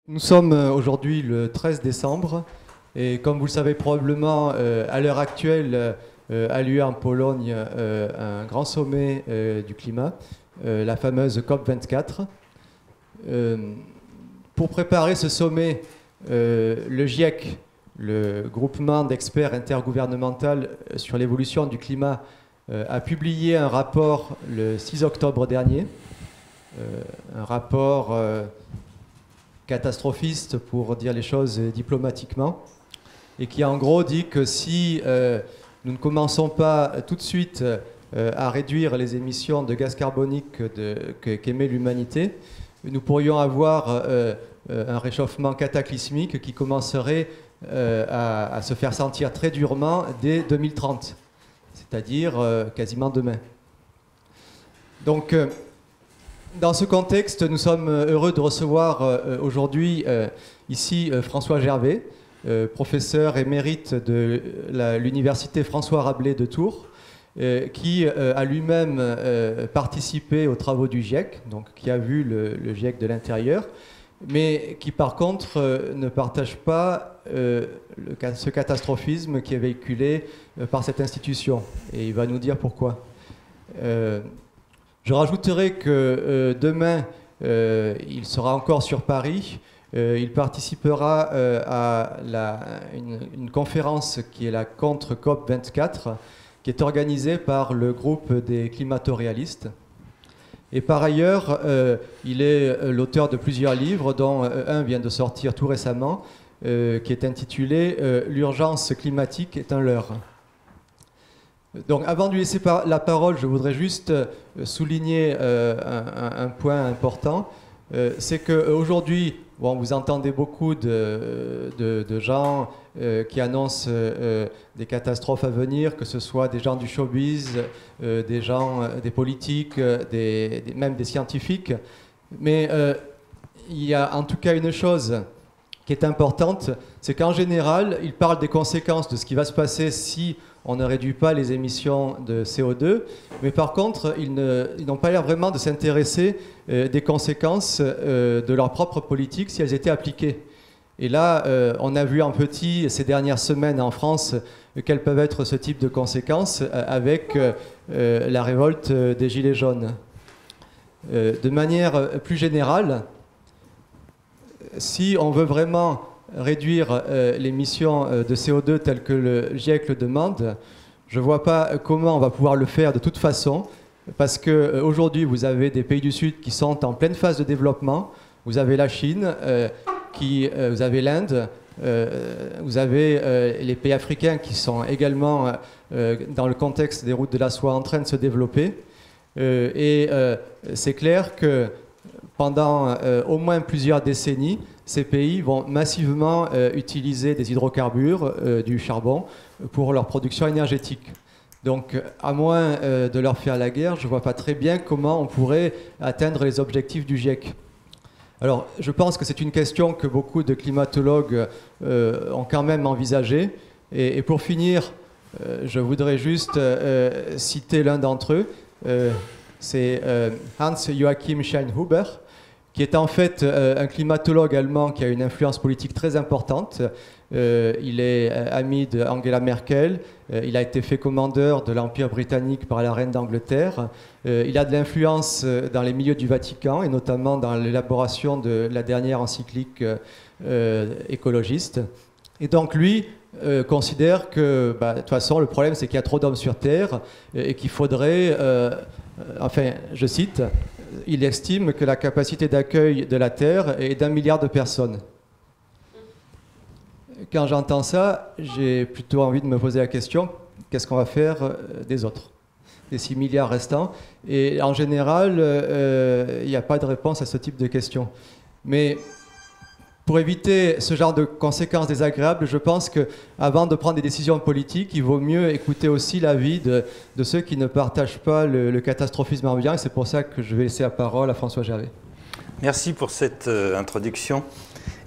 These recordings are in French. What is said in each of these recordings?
Nous sommes aujourd'hui le 13 décembre et comme vous le savez probablement, à l'heure actuelle a lieu en Pologne un grand sommet du climat, la fameuse COP24. Pour préparer ce sommet, le GIEC, le groupement d'experts intergouvernemental sur l'évolution du climat, a publié un rapport le 6 octobre dernier, un rapport catastrophiste pour dire les choses diplomatiquement, et qui en gros dit que si nous ne commençons pas tout de suite à réduire les émissions de gaz carbonique qu'émet l'humanité, nous pourrions avoir un réchauffement cataclysmique qui commencerait à se faire sentir très durement dès 2030, c'est-à-dire quasiment demain. Donc, dans ce contexte, nous sommes heureux de recevoir aujourd'hui ici François Gervais, professeur émérite de l'université François Rabelais de Tours, qui a lui-même participé aux travaux du GIEC, donc qui a vu le GIEC de l'intérieur, mais qui par contre ne partage pas ce catastrophisme qui est véhiculé par cette institution. Et il va nous dire pourquoi. Je rajouterai que demain, il sera encore sur Paris. Il participera à une conférence qui est la contre-COP 24, qui est organisée par le groupe des climato-réalistes. Et par ailleurs, il est l'auteur de plusieurs livres, dont un vient de sortir tout récemment, qui est intitulé « L'urgence climatique est un leurre ». Donc, avant de lui laisser la parole, je voudrais juste souligner un point important. C'est qu'aujourd'hui, bon, vous entendez beaucoup de gens qui annoncent des catastrophes à venir, que ce soit des gens du showbiz, des politiques, même des scientifiques. Mais il y a en tout cas une chose qui est importante, c'est qu'en général, ils parlent des conséquences de ce qui va se passer si on ne réduit pas les émissions de CO2, mais par contre, ils n'ont pas l'air vraiment de s'intéresser des conséquences de leur propre politique si elles étaient appliquées. Et là, on a vu en petit ces dernières semaines en France quelles peuvent être ce type de conséquences avec la révolte des Gilets jaunes. De manière plus générale, si on veut vraiment réduire l'émission de CO2 telle que le GIEC le demande, je ne vois pas comment on va pouvoir le faire de toute façon, parce qu'aujourd'hui, vous avez des pays du Sud qui sont en pleine phase de développement, vous avez la Chine, vous avez l'Inde, vous avez les pays africains qui sont également, dans le contexte des routes de la soie, en train de se développer. Et c'est clair que pendant au moins plusieurs décennies, ces pays vont massivement utiliser des hydrocarbures, du charbon, pour leur production énergétique. Donc, à moins de leur faire la guerre, je ne vois pas très bien comment on pourrait atteindre les objectifs du GIEC. Alors, je pense que c'est une question que beaucoup de climatologues ont quand même envisagée. Et pour finir, je voudrais juste citer l'un d'entre eux. C'est Hans-Joachim Scheinhuber, qui est en fait un climatologue allemand qui a une influence politique très importante. Il est ami d'Angela Merkel, il a été fait commandeur de l'Empire britannique par la reine d'Angleterre, il a de l'influence dans les milieux du Vatican, et notamment dans l'élaboration de la dernière encyclique écologiste. Et donc lui considère que, de toute façon, le problème c'est qu'il y a trop d'hommes sur Terre et qu'il faudrait, enfin, je cite, il estime que la capacité d'accueil de la Terre est d'1 milliard de personnes. Quand j'entends ça, j'ai plutôt envie de me poser la question, qu'est-ce qu'on va faire des autres, des 6 milliards restants? Et en général, il n'y a pas de réponse à ce type de questions. Mais pour éviter ce genre de conséquences désagréables, je pense qu'avant de prendre des décisions politiques, il vaut mieux écouter aussi l'avis de ceux qui ne partagent pas le catastrophisme ambiant. Et c'est pour ça que je vais laisser la parole à François Gervais. Merci pour cette introduction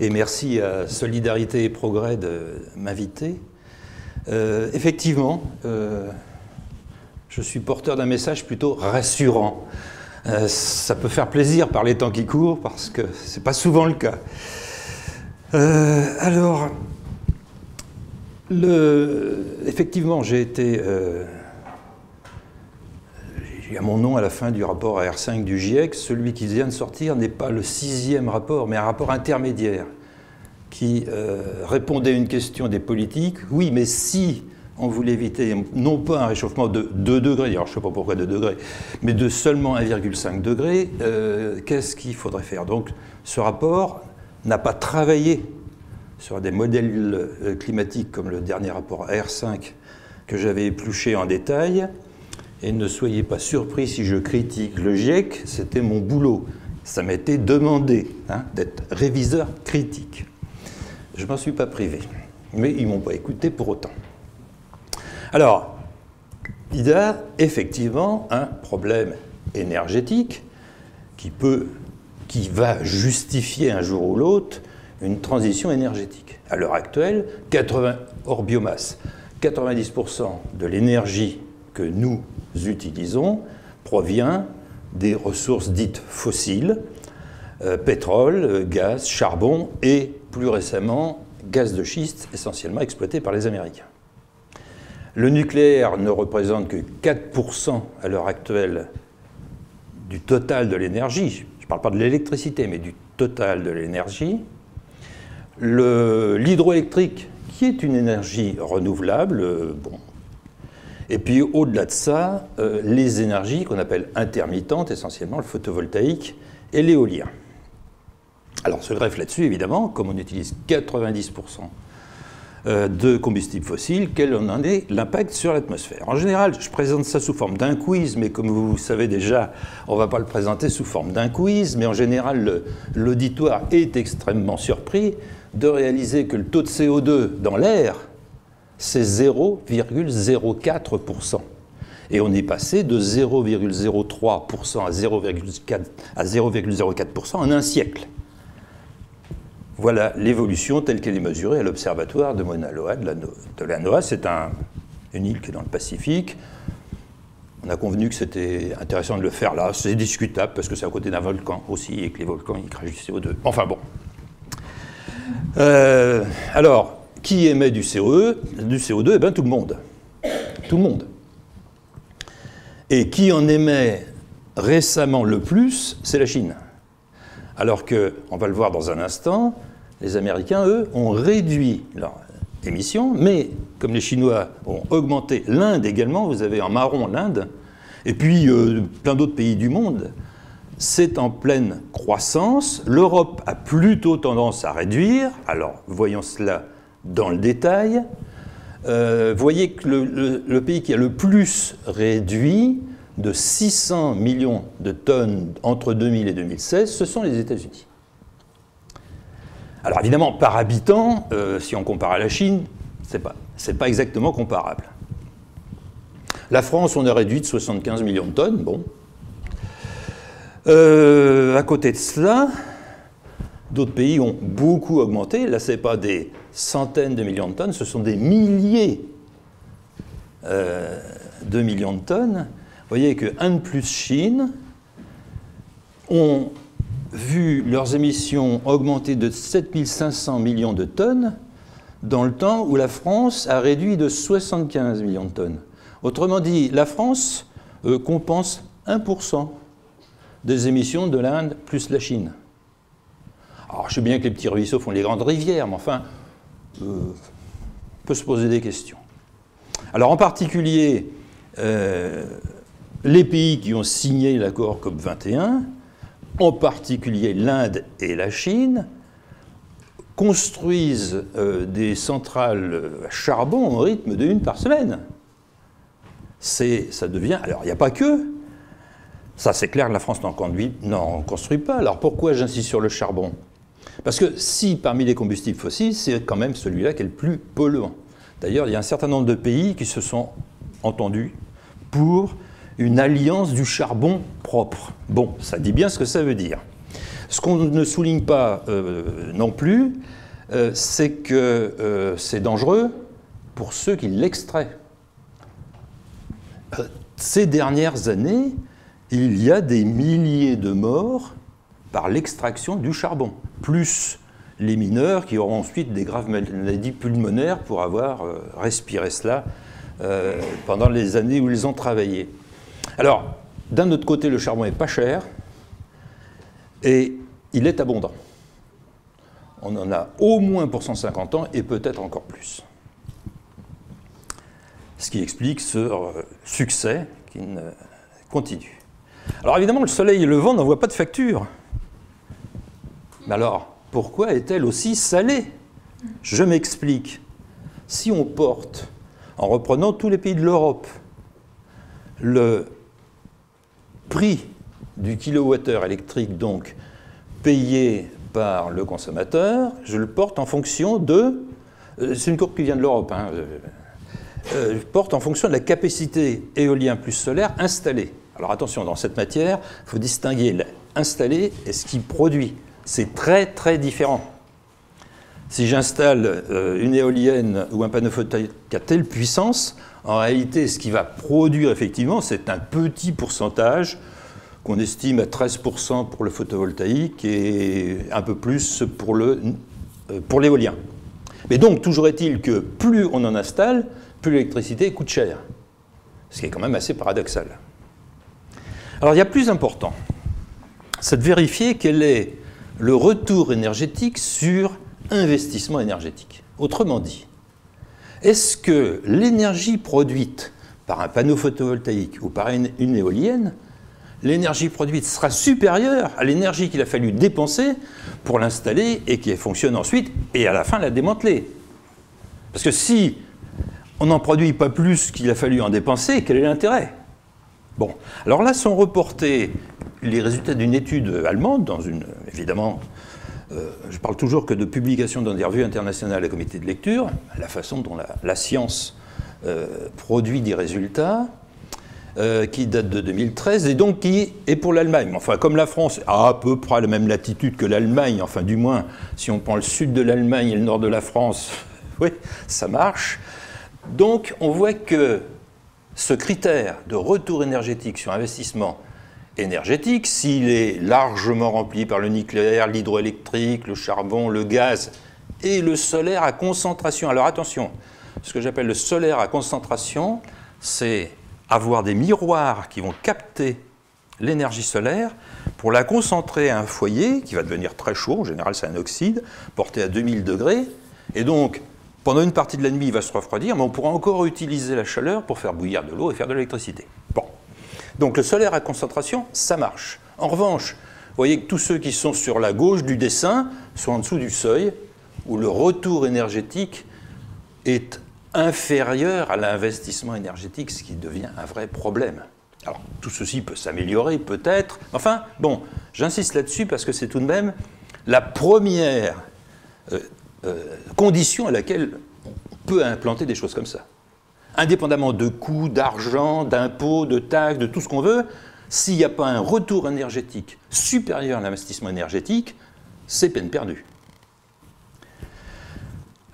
et merci à Solidarité et Progrès de m'inviter. Effectivement, je suis porteur d'un message plutôt rassurant. Ça peut faire plaisir par les temps qui courent parce que ce n'est pas souvent le cas. Alors, effectivement, j'ai été... il y a mon nom à la fin du rapport AR5 du GIEC. Celui qui vient de sortir n'est pas le 6e rapport, mais un rapport intermédiaire qui répondait à une question des politiques. Oui, mais si on voulait éviter, non pas un réchauffement de 2 degrés, alors je ne sais pas pourquoi 2 degrés, mais de seulement 1,5 degré, qu'est-ce qu'il faudrait faire? Donc, ce rapport n'a pas travaillé sur des modèles climatiques comme le dernier rapport AR5 que j'avais épluché en détail. Et ne soyez pas surpris si je critique le GIEC, c'était mon boulot. Ça m'était demandé d'être réviseur critique. Je ne m'en suis pas privé, mais ils ne m'ont pas écouté pour autant. Alors, il y a effectivement un problème énergétique qui va justifier un jour ou l'autre une transition énergétique. À l'heure actuelle, hors biomasse, 90% de l'énergie que nous utilisons provient des ressources dites fossiles, pétrole, gaz, charbon et plus récemment gaz de schiste essentiellement exploité par les Américains. Le nucléaire ne représente que 4% à l'heure actuelle du total de l'énergie. Je ne parle pas de l'électricité, mais du total de l'énergie. L'hydroélectrique, qui est une énergie renouvelable, bon. Et puis au-delà de ça, les énergies qu'on appelle intermittentes, essentiellement le photovoltaïque et l'éolien. Alors se greffe là-dessus, évidemment, comme on utilise 90% de combustibles fossiles, quel en est l'impact sur l'atmosphère? En général, je présente ça sous forme d'un quiz, mais comme vous savez déjà, on ne va pas le présenter sous forme d'un quiz, mais en général, l'auditoire est extrêmement surpris de réaliser que le taux de CO2 dans l'air, c'est 0,04%. Et on est passé de 0,03% à 0,04% en un siècle. Voilà l'évolution telle qu'elle est mesurée à l'observatoire de Mauna Loa de la NOAA. C'est une île qui est dans le Pacifique. On a convenu que c'était intéressant de le faire là. C'est discutable parce que c'est à côté d'un volcan aussi et que les volcans ils crachent du CO2. Enfin bon. Alors, qui émet du CO2? Eh bien tout le monde. Tout le monde. Et qui en émet récemment le plus, c'est la Chine. Alors que, on va le voir dans un instant, les Américains, eux, ont réduit leur émission, mais comme les Chinois ont augmenté, l'Inde également, vous avez en marron l'Inde, et puis plein d'autres pays du monde, c'est en pleine croissance. L'Europe a plutôt tendance à réduire. Alors, voyons cela dans le détail. Voyez que le pays qui a le plus réduit de 600 millions de tonnes entre 2000 et 2016, ce sont les États-Unis. Alors évidemment, par habitant, si on compare à la Chine, c'est pas exactement comparable. La France, on a réduit de 75 millions de tonnes, bon. À côté de cela, d'autres pays ont beaucoup augmenté. Là, ce n'est pas des centaines de millions de tonnes, ce sont des milliers de millions de tonnes. Vous voyez que Inde plus Chine ont vu leurs émissions augmenter de 7500 millions de tonnes dans le temps où la France a réduit de 75 millions de tonnes. Autrement dit, la France compense 1% des émissions de l'Inde plus la Chine. Alors, je sais bien que les petits ruisseaux font les grandes rivières, mais enfin, on peut se poser des questions. Alors, en particulier, les pays qui ont signé l'accord COP21, en particulier l'Inde et la Chine, construisent des centrales à charbon au rythme de 1 par semaine. Ça devient... Alors, il n'y a pas que... Ça, c'est clair que la France n'en construit pas. Alors, pourquoi j'insiste sur le charbon? Parce que si, parmi les combustibles fossiles, c'est quand même celui-là qui est le plus polluant. D'ailleurs, il y a un certain nombre de pays qui se sont entendus pour une alliance du charbon propre. Bon, ça dit bien ce que ça veut dire. Ce qu'on ne souligne pas non plus, c'est que c'est dangereux pour ceux qui l'extraient. Ces dernières années, il y a des milliers de morts par l'extraction du charbon, plus les mineurs qui auront ensuite des graves maladies pulmonaires pour avoir respiré cela pendant les années où ils ont travaillé. Alors, d'un autre côté, le charbon n'est pas cher et il est abondant. On en a au moins pour 150 ans et peut-être encore plus. Ce qui explique ce succès qui continue. Alors évidemment, le soleil et le vent n'envoient pas de facture. Mais alors, pourquoi est-elle aussi salée? Je m'explique. Si on porte, en reprenant tous les pays de l'Europe, le prix du kilowattheure électrique, donc payé par le consommateur, je le porte en fonction de... C'est une courbe qui vient de l'Europe, hein, je porte en fonction de la capacité éolien plus solaire installée. Alors attention, dans cette matière, il faut distinguer l'installé et ce qui produit. C'est très très différent. Si j'installe une éolienne ou un panneau photovoltaïque à telle puissance, en réalité, ce qui va produire effectivement, c'est un petit pourcentage qu'on estime à 13% pour le photovoltaïque et un peu plus pour l'éolien. Mais donc, toujours est-il que plus on en installe, plus l'électricité coûte cher. Ce qui est quand même assez paradoxal. Alors, il y a plus important. C'est de vérifier quel est le retour énergétique sur investissement énergétique. Autrement dit, est-ce que l'énergie produite par un panneau photovoltaïque ou par une éolienne, l'énergie produite sera supérieure à l'énergie qu'il a fallu dépenser pour l'installer et qui fonctionne ensuite et à la fin la démanteler? Parce que si on n'en produit pas plus qu'il a fallu en dépenser, quel est l'intérêt? Bon, alors là sont reportés les résultats d'une étude allemande, dans une, évidemment, je parle toujours que de publication dans des revues internationales à comité de lecture, la façon dont la science produit des résultats, qui date de 2013, et donc qui est pour l'Allemagne. Enfin, comme la France a à peu près la même latitude que l'Allemagne, enfin du moins, si on prend le sud de l'Allemagne et le nord de la France, oui, ça marche. Donc, on voit que ce critère de retour énergétique sur investissement énergétique, s'il est largement rempli par le nucléaire, l'hydroélectrique, le charbon, le gaz et le solaire à concentration. Alors attention, ce que j'appelle le solaire à concentration, c'est avoir des miroirs qui vont capter l'énergie solaire pour la concentrer à un foyer qui va devenir très chaud, en général c'est un oxyde, porté à 2000 degrés, et donc pendant une partie de la nuit il va se refroidir, mais on pourra encore utiliser la chaleur pour faire bouillir de l'eau et faire de l'électricité. Bon. Donc le solaire à concentration, ça marche. En revanche, vous voyez que tous ceux qui sont sur la gauche du dessin sont en dessous du seuil, où le retour énergétique est inférieur à l'investissement énergétique, ce qui devient un vrai problème. Alors, tout ceci peut s'améliorer, peut-être. Enfin, bon, j'insiste là-dessus parce que c'est tout de même la première condition à laquelle on peut implanter des choses comme ça. Indépendamment de coûts, d'argent, d'impôts, de taxes, de tout ce qu'on veut, s'il n'y a pas un retour énergétique supérieur à l'investissement énergétique, c'est peine perdue.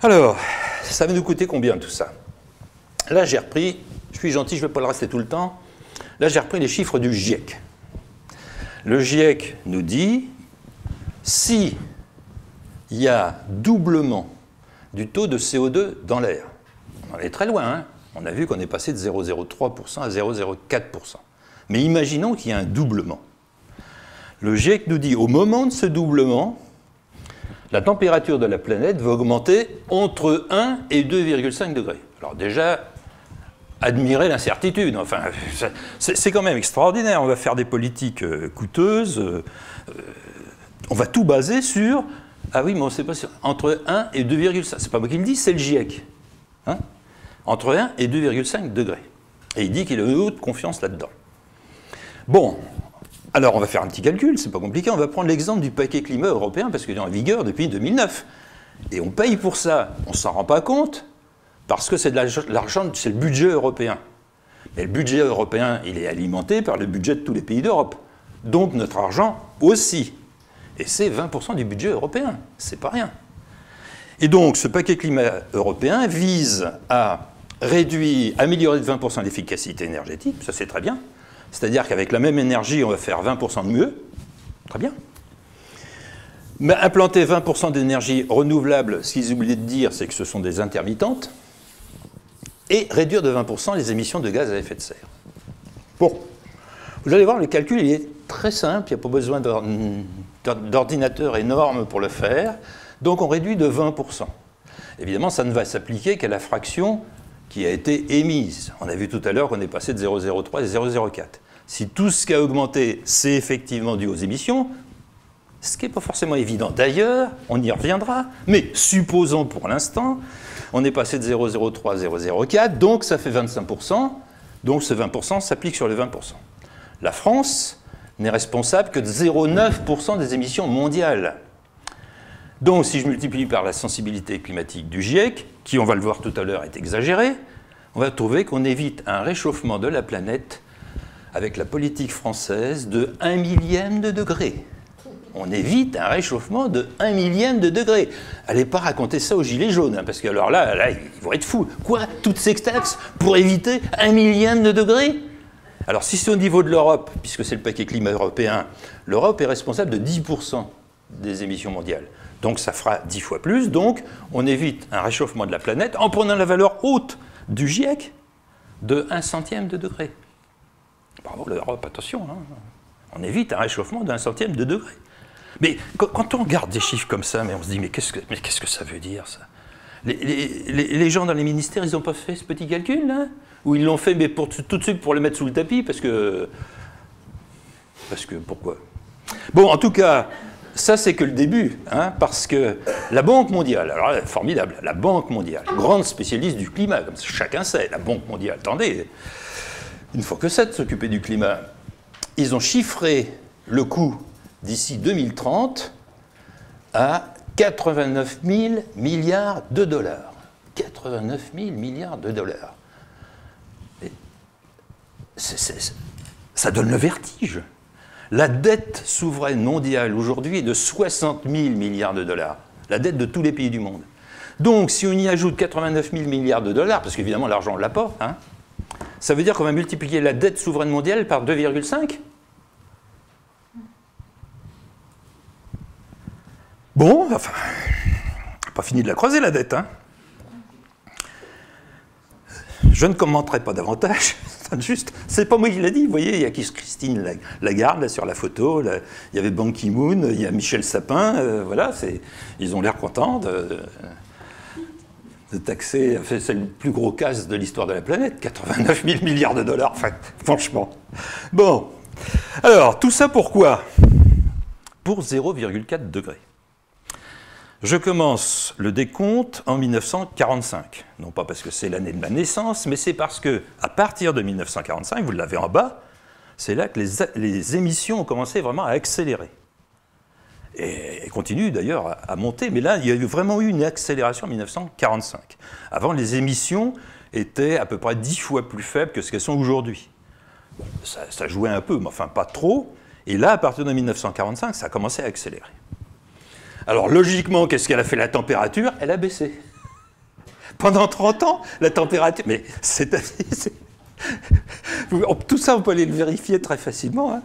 Alors, ça va nous coûter combien tout ça? Là, j'ai repris, je suis gentil, je ne vais pas le rester tout le temps, là, j'ai repris les chiffres du GIEC. Le GIEC nous dit, si il y a doublement du taux de CO2 dans l'air, on en est très loin, hein? On a vu qu'on est passé de 0,03% à 0,04%. Mais imaginons qu'il y ait un doublement. Le GIEC nous dit, au moment de ce doublement, la température de la planète va augmenter entre 1 et 2,5 degrés. Alors déjà, admirez l'incertitude. Enfin, c'est quand même extraordinaire. On va faire des politiques coûteuses. On va tout baser sur... Ah oui, mais on ne sait pas sur... Entre 1 et 2,5. C'est pas moi qui le dis, c'est le GIEC. Hein? Entre 1 et 2,5 degrés. Et il dit qu'il a une haute confiance là-dedans. Bon, alors on va faire un petit calcul, c'est pas compliqué, on va prendre l'exemple du paquet climat européen, parce qu'il est en vigueur depuis 2009. Et on paye pour ça, on ne s'en rend pas compte, parce que c'est de l'argent, c'est le budget européen. Mais le budget européen, il est alimenté par le budget de tous les pays d'Europe. Donc notre argent aussi. Et c'est 20% du budget européen, c'est pas rien. Et donc ce paquet climat européen vise à améliorer de 20% l'efficacité énergétique, ça c'est très bien. C'est-à-dire qu'avec la même énergie, on va faire 20% de mieux, très bien. Mais implanter 20% d'énergie renouvelable, ce qu'ils oublient de dire, c'est que ce sont des intermittentes, et réduire de 20% les émissions de gaz à effet de serre. Bon, vous allez voir, le calcul il est très simple, il n'y a pas besoin d'ordinateur énorme pour le faire, donc on réduit de 20%. Évidemment, ça ne va s'appliquer qu'à la fraction qui a été émise. On a vu tout à l'heure qu'on est passé de 0,03 et 0,04. Si tout ce qui a augmenté, c'est effectivement dû aux émissions, ce qui n'est pas forcément évident. D'ailleurs, on y reviendra, mais supposons pour l'instant, on est passé de 0,03 à 0,04, donc ça fait 25%, donc ce 20% s'applique sur les 20%. La France n'est responsable que de 0,9% des émissions mondiales. Donc si je multiplie par la sensibilité climatique du GIEC, qui, on va le voir tout à l'heure, est exagérée, on va trouver qu'on évite un réchauffement de la planète avec la politique française de 1 millième de degré. On évite un réchauffement de 1 millième de degré. Allez pas raconter ça aux gilets jaunes, hein, parce que alors là, ils vont être fous. Quoi? Toutes ces taxes pour éviter 1 millième de degré? Alors si c'est au niveau de l'Europe, puisque c'est le paquet climat européen, l'Europe est responsable de 10% des émissions mondiales. Donc ça fera 10 fois plus, donc on évite un réchauffement de la planète en prenant la valeur haute du GIEC de 1 centième de degré. Bravo l'Europe, attention, hein. On évite un réchauffement d'1 centième de degré. Mais quand on regarde des chiffres comme ça, mais on se dit, mais qu'est-ce que ça veut dire, ça? Les gens dans les ministères, ils n'ont pas fait ce petit calcul, là? Ou ils l'ont fait, mais tout de suite pour le mettre sous le tapis, parce que pourquoi? Bon, en tout cas, ça c'est que le début, hein, parce que la Banque mondiale, alors là, formidable, la Banque mondiale, grande spécialiste du climat, comme chacun sait, la Banque mondiale, attendez, il ne faut que ça de s'occuper du climat. Ils ont chiffré le coût d'ici 2030 à 89 000 milliards de dollars. 89 000 milliards de dollars. Et ça donne le vertige. La dette souveraine mondiale aujourd'hui est de 60 000 milliards de dollars. La dette de tous les pays du monde. Donc, si on y ajoute 89 000 milliards de dollars, parce qu'évidemment l'argent on ne l'a pas, hein, ça veut dire qu'on va multiplier la dette souveraine mondiale par 2,5. Bon, enfin, pas fini de la creuser la dette, hein. Je ne commenterai pas davantage, juste, c'est pas moi qui l'ai dit, vous voyez, il y a Christine Lagarde là, sur la photo, là, il y avait Ban Ki-moon, il y a Michel Sapin, voilà, ils ont l'air contents de taxer, c'est le plus gros casse de l'histoire de la planète, 89 000 milliards de dollars, enfin, franchement. Bon, alors, tout ça pourquoi? Pour 0,4 degrés. Je commence le décompte en 1945. Non pas parce que c'est l'année de ma naissance, mais c'est parce que, à partir de 1945, vous l'avez en bas, c'est là que les émissions ont commencé vraiment à accélérer. Et continuent d'ailleurs à monter, mais là, il y a vraiment eu une accélération en 1945. Avant, les émissions étaient à peu près 10 fois plus faibles que ce qu'elles sont aujourd'hui. Bon, ça jouait un peu, mais enfin pas trop. Et là, à partir de 1945, ça a commencé à accélérer. Alors, logiquement, qu'est-ce qu'elle a fait la température? Elle a baissé. Pendant 30 ans, la température... Mais tout ça, on peut aller le vérifier très facilement. Hein.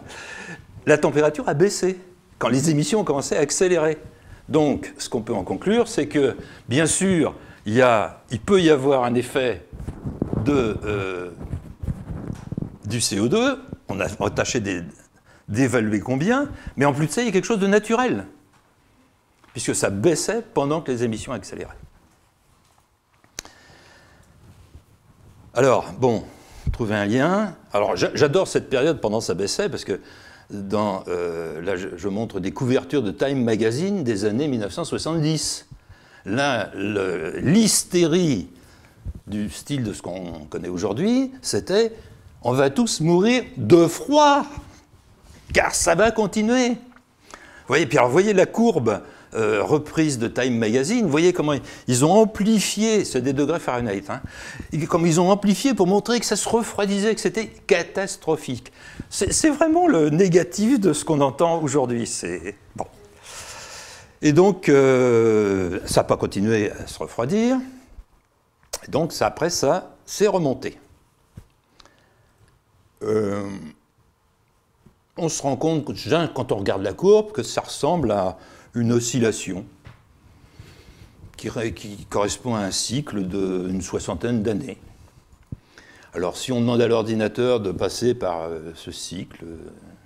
La température a baissé quand les émissions ont commencé à accélérer. Donc, ce qu'on peut en conclure, c'est que, bien sûr, il peut y avoir un effet du CO2. On a tâché d'évaluer combien, mais en plus de ça, il y a quelque chose de naturel, puisque ça baissait pendant que les émissions accéléraient. Alors, bon, trouver un lien. Alors, j'adore cette période pendant que ça baissait, parce que là, je montre des couvertures de Time Magazine des années 1970. Là, l'hystérie du style de ce qu'on connaît aujourd'hui, c'était « on va tous mourir de froid, car ça va continuer ». Vous voyez, puis alors, vous voyez la courbe reprise de Time Magazine, vous voyez comment ils ont amplifié, c'est des degrés Fahrenheit, hein, comme ils ont amplifié pour montrer que ça se refroidissait, que c'était catastrophique. C'est vraiment le négatif de ce qu'on entend aujourd'hui. Bon. Et donc, ça n'a pas continué à se refroidir, donc après ça, c'est remonté. On se rend compte, quand on regarde la courbe, que ça ressemble à une oscillation qui correspond à un cycle d'une soixantaine d'années. Alors, si on demande à l'ordinateur de passer par ce cycle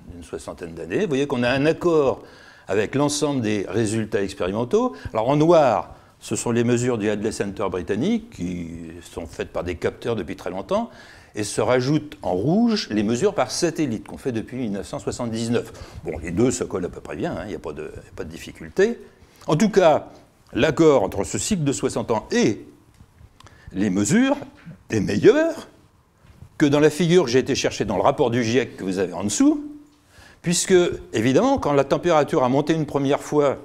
d'une soixantaine d'années, vous voyez qu'on a un accord avec l'ensemble des résultats expérimentaux. Alors, en noir, ce sont les mesures du Hadley Center britannique, qui sont faites par des capteurs depuis très longtemps, et se rajoutent en rouge les mesures par satellite qu'on fait depuis 1979. Bon, les deux se collent à peu près bien, il n'y a pas de difficulté. En tout cas, l'accord entre ce cycle de 60 ans et les mesures est meilleur que dans la figure que j'ai été chercher dans le rapport du GIEC que vous avez en dessous, puisque, évidemment, quand la température a monté une première fois,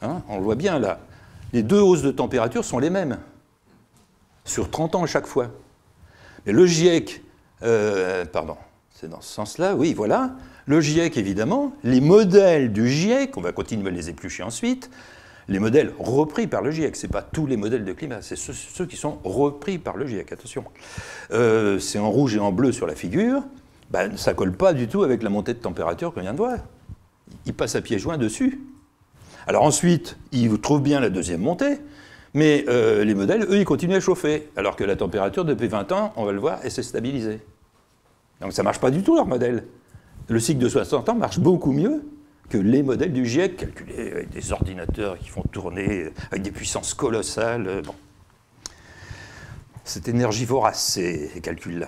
hein, on le voit bien là, les deux hausses de température sont les mêmes, sur 30 ans à chaque fois. Mais le GIEC, pardon, c'est dans ce sens-là, oui, voilà, le GIEC, évidemment, les modèles du GIEC, on va continuer à les éplucher ensuite, les modèles repris par le GIEC, ce n'est pas tous les modèles de climat, c'est ceux qui sont repris par le GIEC, attention. C'est en rouge et en bleu sur la figure, ben, ça ne colle pas du tout avec la montée de température qu'on vient de voir. Il passe à pieds joints dessus. Alors ensuite, il trouve bien la deuxième montée, mais les modèles, eux, ils continuent à chauffer, alors que la température, depuis 20 ans, on va le voir, elle s'est stabilisée. Donc ça ne marche pas du tout, leur modèle. Le cycle de 60 ans marche beaucoup mieux que les modèles du GIEC, calculés avec des ordinateurs qui font tourner avec des puissances colossales. Bon. C'est énergivore, ces calculs-là.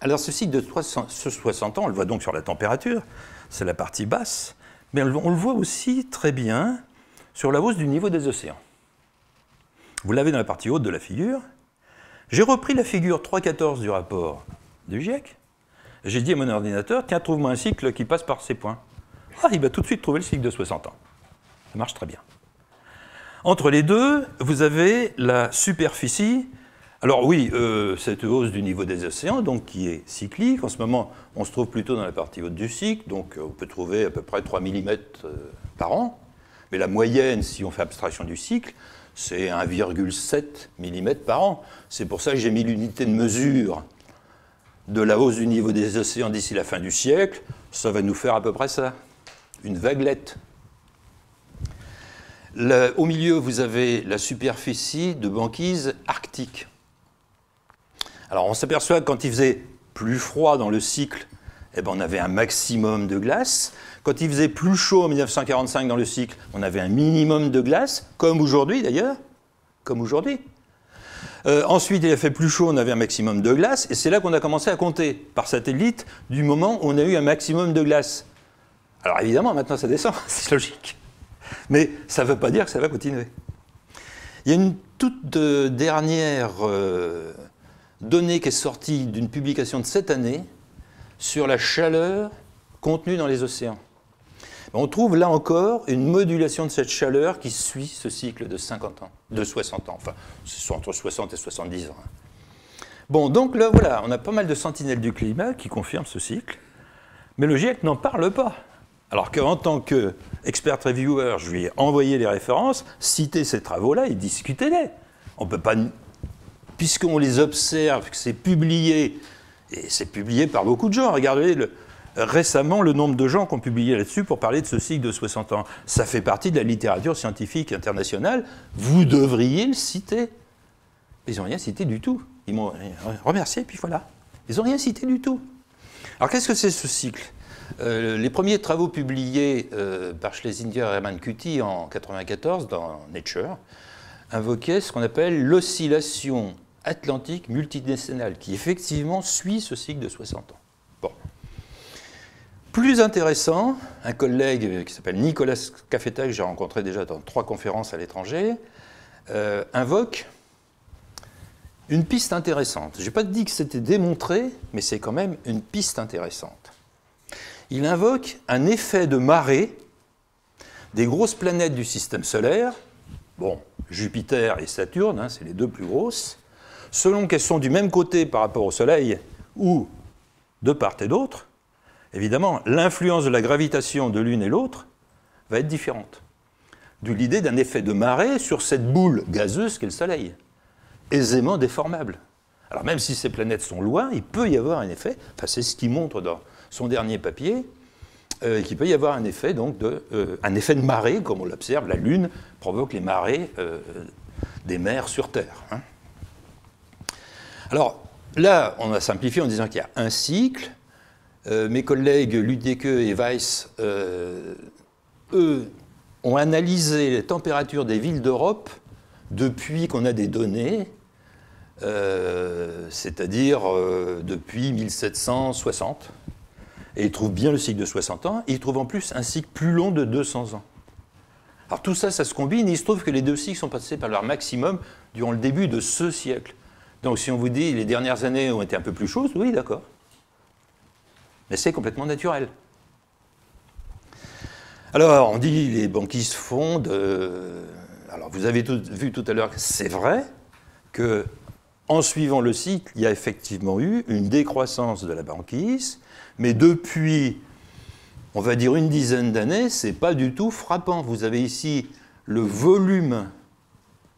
Alors ce cycle de 60 ans, on le voit donc sur la température, c'est la partie basse, mais on le voit aussi très bien sur la hausse du niveau des océans. Vous l'avez dans la partie haute de la figure. J'ai repris la figure 3.14 du rapport du GIEC. J'ai dit à mon ordinateur, tiens, trouve-moi un cycle qui passe par ces points. Ah, il va tout de suite trouver le cycle de 60 ans. Ça marche très bien. Entre les deux, vous avez la superficie. Alors oui, cette hausse du niveau des océans, donc qui est cyclique. En ce moment, on se trouve plutôt dans la partie haute du cycle, donc on peut trouver à peu près 3 mm par an. Mais la moyenne, si on fait abstraction du cycle, c'est 1,7 mm par an. C'est pour ça que j'ai mis l'unité de mesure de la hausse du niveau des océans d'ici la fin du siècle. Ça va nous faire à peu près ça, une vaguelette. Au milieu, vous avez la superficie de banquise arctique. Alors on s'aperçoit que quand il faisait plus froid dans le cycle, eh ben, on avait un maximum de glace. Quand il faisait plus chaud en 1945 dans le cycle, on avait un minimum de glace, comme aujourd'hui d'ailleurs, comme aujourd'hui. Ensuite, il a fait plus chaud, on avait un maximum de glace, et c'est là qu'on a commencé à compter par satellite du moment où on a eu un maximum de glace. Alors évidemment, maintenant ça descend, c'est logique. Mais ça ne veut pas dire que ça va continuer. Il y a une toute dernière donnée qui est sortie d'une publication de cette année sur la chaleur contenue dans les océans. On trouve là encore une modulation de cette chaleur qui suit ce cycle de 50 ans, de 60 ans, enfin, c'est entre 60 et 70 ans. Bon, donc là, voilà, on a pas mal de sentinelles du climat qui confirment ce cycle, mais le GIEC n'en parle pas. Alors qu'en tant qu'expert reviewer, je lui ai envoyé les références, cité ces travaux-là et discutez-les. On ne peut pas, puisqu'on les observe, que c'est publié, et c'est publié par beaucoup de gens. Regardez récemment le nombre de gens qui ont publié là-dessus pour parler de ce cycle de 60 ans. Ça fait partie de la littérature scientifique internationale. Vous devriez le citer. Ils n'ont rien cité du tout. Ils m'ont remercié, puis voilà. Ils n'ont rien cité du tout. Alors qu'est-ce que c'est ce cycle ? Les premiers travaux publiés par Schlesinger et Hermann-Cutty en 1994 dans Nature invoquaient ce qu'on appelle l'oscillation atlantique multidécennale, qui effectivement suit ce cycle de 60 ans. Bon. Plus intéressant, un collègue qui s'appelle Nicolas Cafetta, que j'ai rencontré déjà dans 3 conférences à l'étranger, invoque une piste intéressante. Je n'ai pas dit que c'était démontré, mais c'est quand même une piste intéressante. Il invoque un effet de marée des grosses planètes du système solaire, bon, Jupiter et Saturne, hein, c'est les deux plus grosses, selon qu'elles sont du même côté par rapport au Soleil ou de part et d'autre, évidemment, l'influence de la gravitation de l'une et l'autre va être différente. D'où l'idée d'un effet de marée sur cette boule gazeuse qu'est le Soleil, aisément déformable. Alors même si ces planètes sont loin, il peut y avoir un effet, enfin, c'est ce qu'il montre dans son dernier papier, qu'il peut y avoir un effet, donc, un effet de marée, comme on l'observe, la Lune provoque les marées des mers sur Terre. Hein. Alors, là, on a simplifié en disant qu'il y a un cycle. Mes collègues Lüdecke et Weiss, eux, ont analysé les températures des villes d'Europe depuis qu'on a des données, c'est-à-dire depuis 1760. Et ils trouvent bien le cycle de 60 ans, et ils trouvent en plus un cycle plus long de 200 ans. Alors tout ça, ça se combine, et il se trouve que les deux cycles sont passés par leur maximum durant le début de ce siècle. Donc si on vous dit les dernières années ont été un peu plus chaudes, oui, d'accord. Mais c'est complètement naturel. Alors, on dit les banquises fondent. Alors, vous avez vu tout à l'heure que c'est vrai qu'en suivant le cycle, il y a effectivement eu une décroissance de la banquise, mais depuis, on va dire, une dizaine d'années, ce n'est pas du tout frappant. Vous avez ici le volume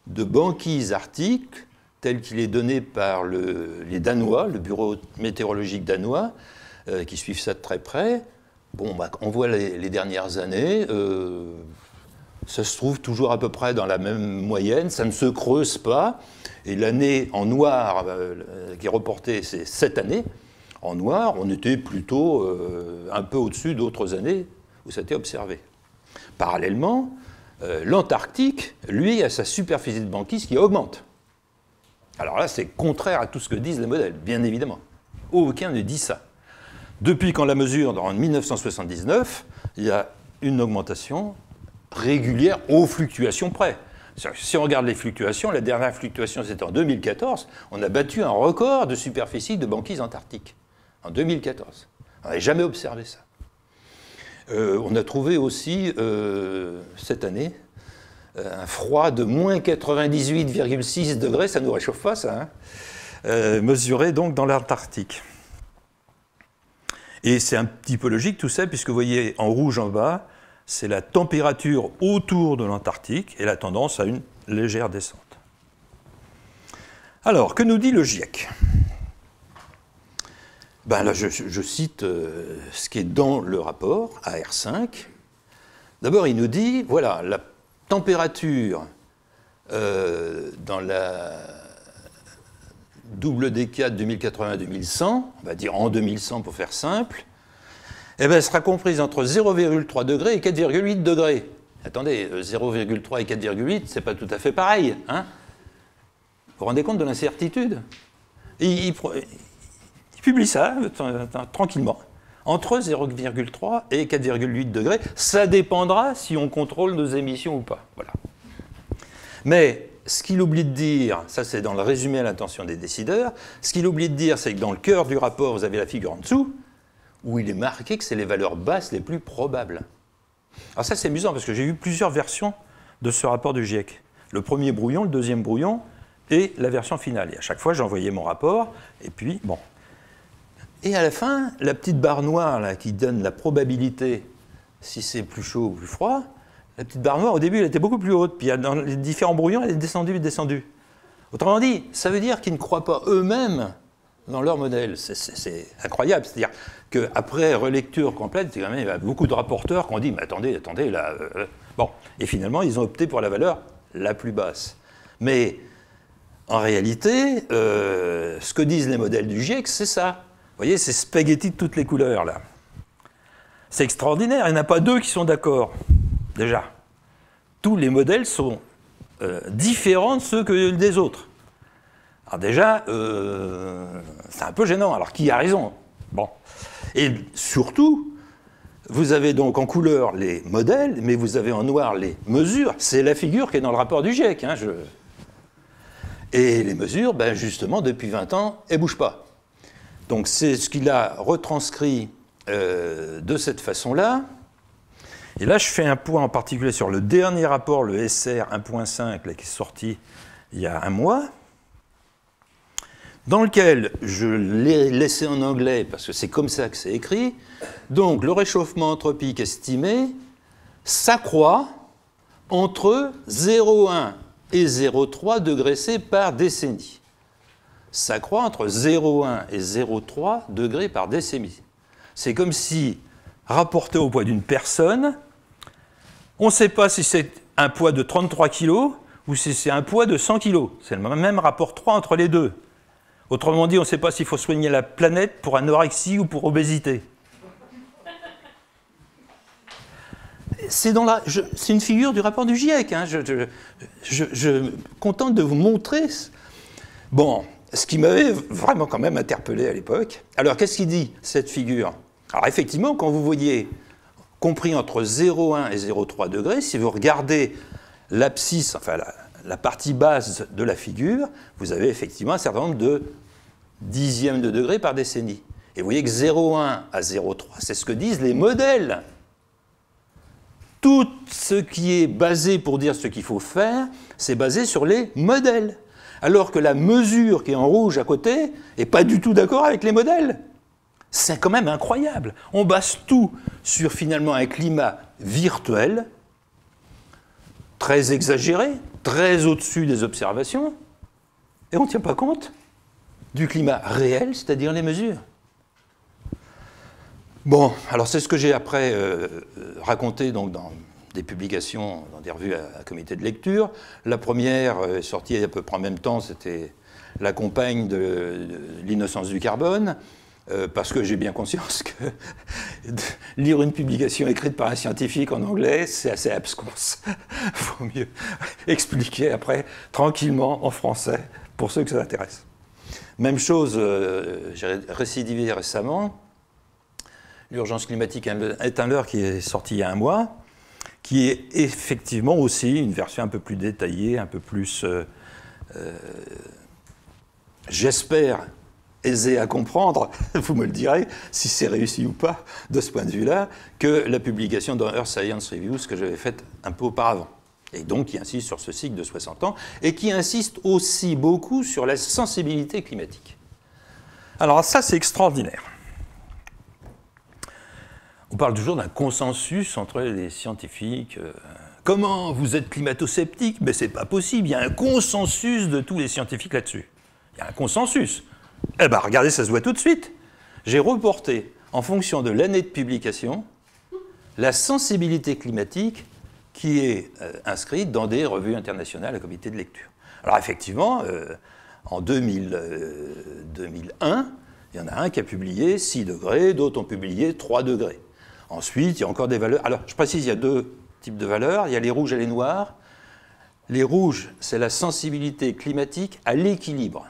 de banquise arctique tel qu'il est donné par les Danois, le bureau météorologique danois, qui suivent ça de très près. Bon, bah, on voit les dernières années, ça se trouve toujours à peu près dans la même moyenne, ça ne se creuse pas. Et l'année en noir qui est reportée, c'est cette année. En noir, on était plutôt un peu au-dessus d'autres années où ça a été observé. Parallèlement, l'Antarctique, lui, a sa superficie de banquise qui augmente. Alors là, c'est contraire à tout ce que disent les modèles, bien évidemment. Aucun ne dit ça. Depuis qu'on la mesure en 1979, il y a une augmentation régulière aux fluctuations près. Si on regarde les fluctuations, la dernière fluctuation c'était en 2014, on a battu un record de superficie de banquise antarctique. En 2014. On n'avait jamais observé ça. On a trouvé aussi, cette année, un froid de moins 98,6 degrés, ça ne nous réchauffe pas ça, hein, mesuré donc dans l'Antarctique. Et c'est un petit peu logique tout ça, puisque vous voyez en rouge en bas, c'est la température autour de l'Antarctique et la tendance à une légère descente. Alors, que nous dit le GIEC? Ben là, je cite ce qui est dans le rapport, AR5. D'abord, il nous dit, voilà, la température dans la double décade 2080-2100, on va dire en 2100 pour faire simple, eh bien, elle sera comprise entre 0,3 degrés et 4,8 degrés. Attendez, 0,3 et 4,8, c'est pas tout à fait pareil. Hein, vous vous rendez compte de l'incertitude? Il publie ça tranquillement. Entre 0,3 et 4,8 degrés, ça dépendra si on contrôle nos émissions ou pas. Voilà. Mais ce qu'il oublie de dire, ça c'est dans le résumé à l'intention des décideurs, ce qu'il oublie de dire, c'est que dans le cœur du rapport, vous avez la figure en dessous, où il est marqué que c'est les valeurs basses les plus probables. Alors ça c'est amusant, parce que j'ai eu plusieurs versions de ce rapport du GIEC. Le premier brouillon, le deuxième brouillon, et la version finale. Et à chaque fois, j'envoyais mon rapport, et puis, bon. Et à la fin, la petite barre noire là, qui donne la probabilité, si c'est plus chaud ou plus froid, la petite barre noire, au début, elle était beaucoup plus haute, puis dans les différents brouillons, elle est descendue. Autrement dit, ça veut dire qu'ils ne croient pas eux-mêmes dans leur modèle. C'est incroyable. C'est-à-dire qu'après relecture complète, quand même, il y a beaucoup de rapporteurs qui ont dit « mais attendez, là... Bon, et finalement, ils ont opté pour la valeur la plus basse. Mais en réalité, ce que disent les modèles du GIEC, c'est ça. Vous voyez, c'est spaghetti de toutes les couleurs, là. C'est extraordinaire, il n'y en a pas deux qui sont d'accord. Déjà, tous les modèles sont différents de ceux des autres. Alors déjà, c'est un peu gênant. Alors, qui a raison? Bon. Et surtout, vous avez donc en couleur les modèles, mais vous avez en noir les mesures. C'est la figure qui est dans le rapport du GIEC. Hein, Et les mesures, ben justement, depuis 20 ans, elles ne bougent pas. Donc c'est ce qu'il a retranscrit de cette façon-là. Et là, je fais un point en particulier sur le dernier rapport, le SR 1.5, qui est sorti il y a un mois, dans lequel je l'ai laissé en anglais, parce que c'est comme ça que c'est écrit. Donc, le réchauffement anthropique estimé s'accroît entre 0,1 et 0,3 degrés C par décennie. S'accroît entre 0,1 et 0,3 degrés par décennie. C'est comme si rapporté au poids d'une personne. On ne sait pas si c'est un poids de 33 kg ou si c'est un poids de 100 kg. C'est le même rapport 3 entre les deux. Autrement dit, on ne sait pas s'il faut soigner la planète pour anorexie ou pour obésité. C'est une figure du rapport du GIEC. Hein. Je contente de vous montrer. Bon, ce qui m'avait vraiment quand même interpellé à l'époque. Alors, qu'est-ce qu'il dit, cette figure? Alors, effectivement, quand vous voyez compris entre 0,1 et 0,3 degrés, si vous regardez l'abscisse, enfin la partie basse de la figure, vous avez effectivement un certain nombre de dixièmes de degré par décennie. Et vous voyez que 0,1 à 0,3, c'est ce que disent les modèles. Tout ce qui est basé pour dire ce qu'il faut faire, c'est basé sur les modèles. Alors que la mesure qui est en rouge à côté n'est pas du tout d'accord avec les modèles. C'est quand même incroyable. On base tout sur finalement un climat virtuel, très exagéré, très au-dessus des observations, et on ne tient pas compte du climat réel, c'est-à-dire les mesures. Bon, alors c'est ce que j'ai après raconté donc, dans des publications, dans des revues à comité de lecture. La première est sortie à peu près en même temps, c'était La compagne de l'innocence du carbone, parce que j'ai bien conscience que lire une publication écrite par un scientifique en anglais, c'est assez abscons. Il faut mieux expliquer après, tranquillement, en français, pour ceux que ça intéresse. Même chose, j'ai récidivé récemment, L'urgence climatique est un leurre qui est sorti il y a un mois, qui est effectivement aussi une version un peu plus détaillée, un peu plus, j'espère, aisée à comprendre, vous me le direz, si c'est réussi ou pas, de ce point de vue-là, que la publication dans Earth Science Reviews que j'avais faite un peu auparavant. Et donc qui insiste sur ce cycle de 60 ans, et qui insiste aussi beaucoup sur la sensibilité climatique. Alors ça, c'est extraordinaire. On parle toujours d'un consensus entre les scientifiques. Comment vous êtes climato-sceptique? Mais c'est pas possible, il y a un consensus de tous les scientifiques là-dessus. Il y a un consensus. Eh bien, regardez, ça se voit tout de suite. J'ai reporté, en fonction de l'année de publication, la sensibilité climatique qui est inscrite dans des revues internationales à comité de lecture. Alors effectivement, en 2001, il y en a un qui a publié 6 degrés, d'autres ont publié 3 degrés. Ensuite, il y a encore des valeurs. Alors, je précise, il y a 2 types de valeurs. Il y a les rouges et les noirs. Les rouges, c'est la sensibilité climatique à l'équilibre.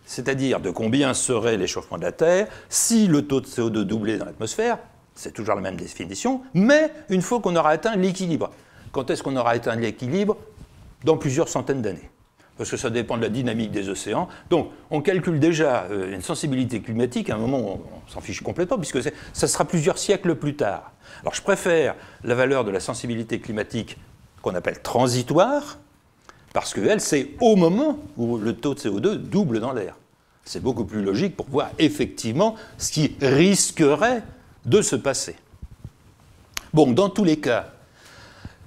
C'est-à-dire de combien serait l'échauffement de la Terre si le taux de CO2 doublait dans l'atmosphère. C'est toujours la même définition, mais une fois qu'on aura atteint l'équilibre. Quand est-ce qu'on aura atteint l'équilibre? Dans plusieurs centaines d'années. Parce que ça dépend de la dynamique des océans. Donc, on calcule déjà une sensibilité climatique, à un moment où on s'en fiche complètement, puisque ça sera plusieurs siècles plus tard. Alors, je préfère la valeur de la sensibilité climatique qu'on appelle transitoire, parce qu'elle, c'est au moment où le taux de CO2 double dans l'air. C'est beaucoup plus logique pour voir effectivement ce qui risquerait de se passer. Bon, dans tous les cas,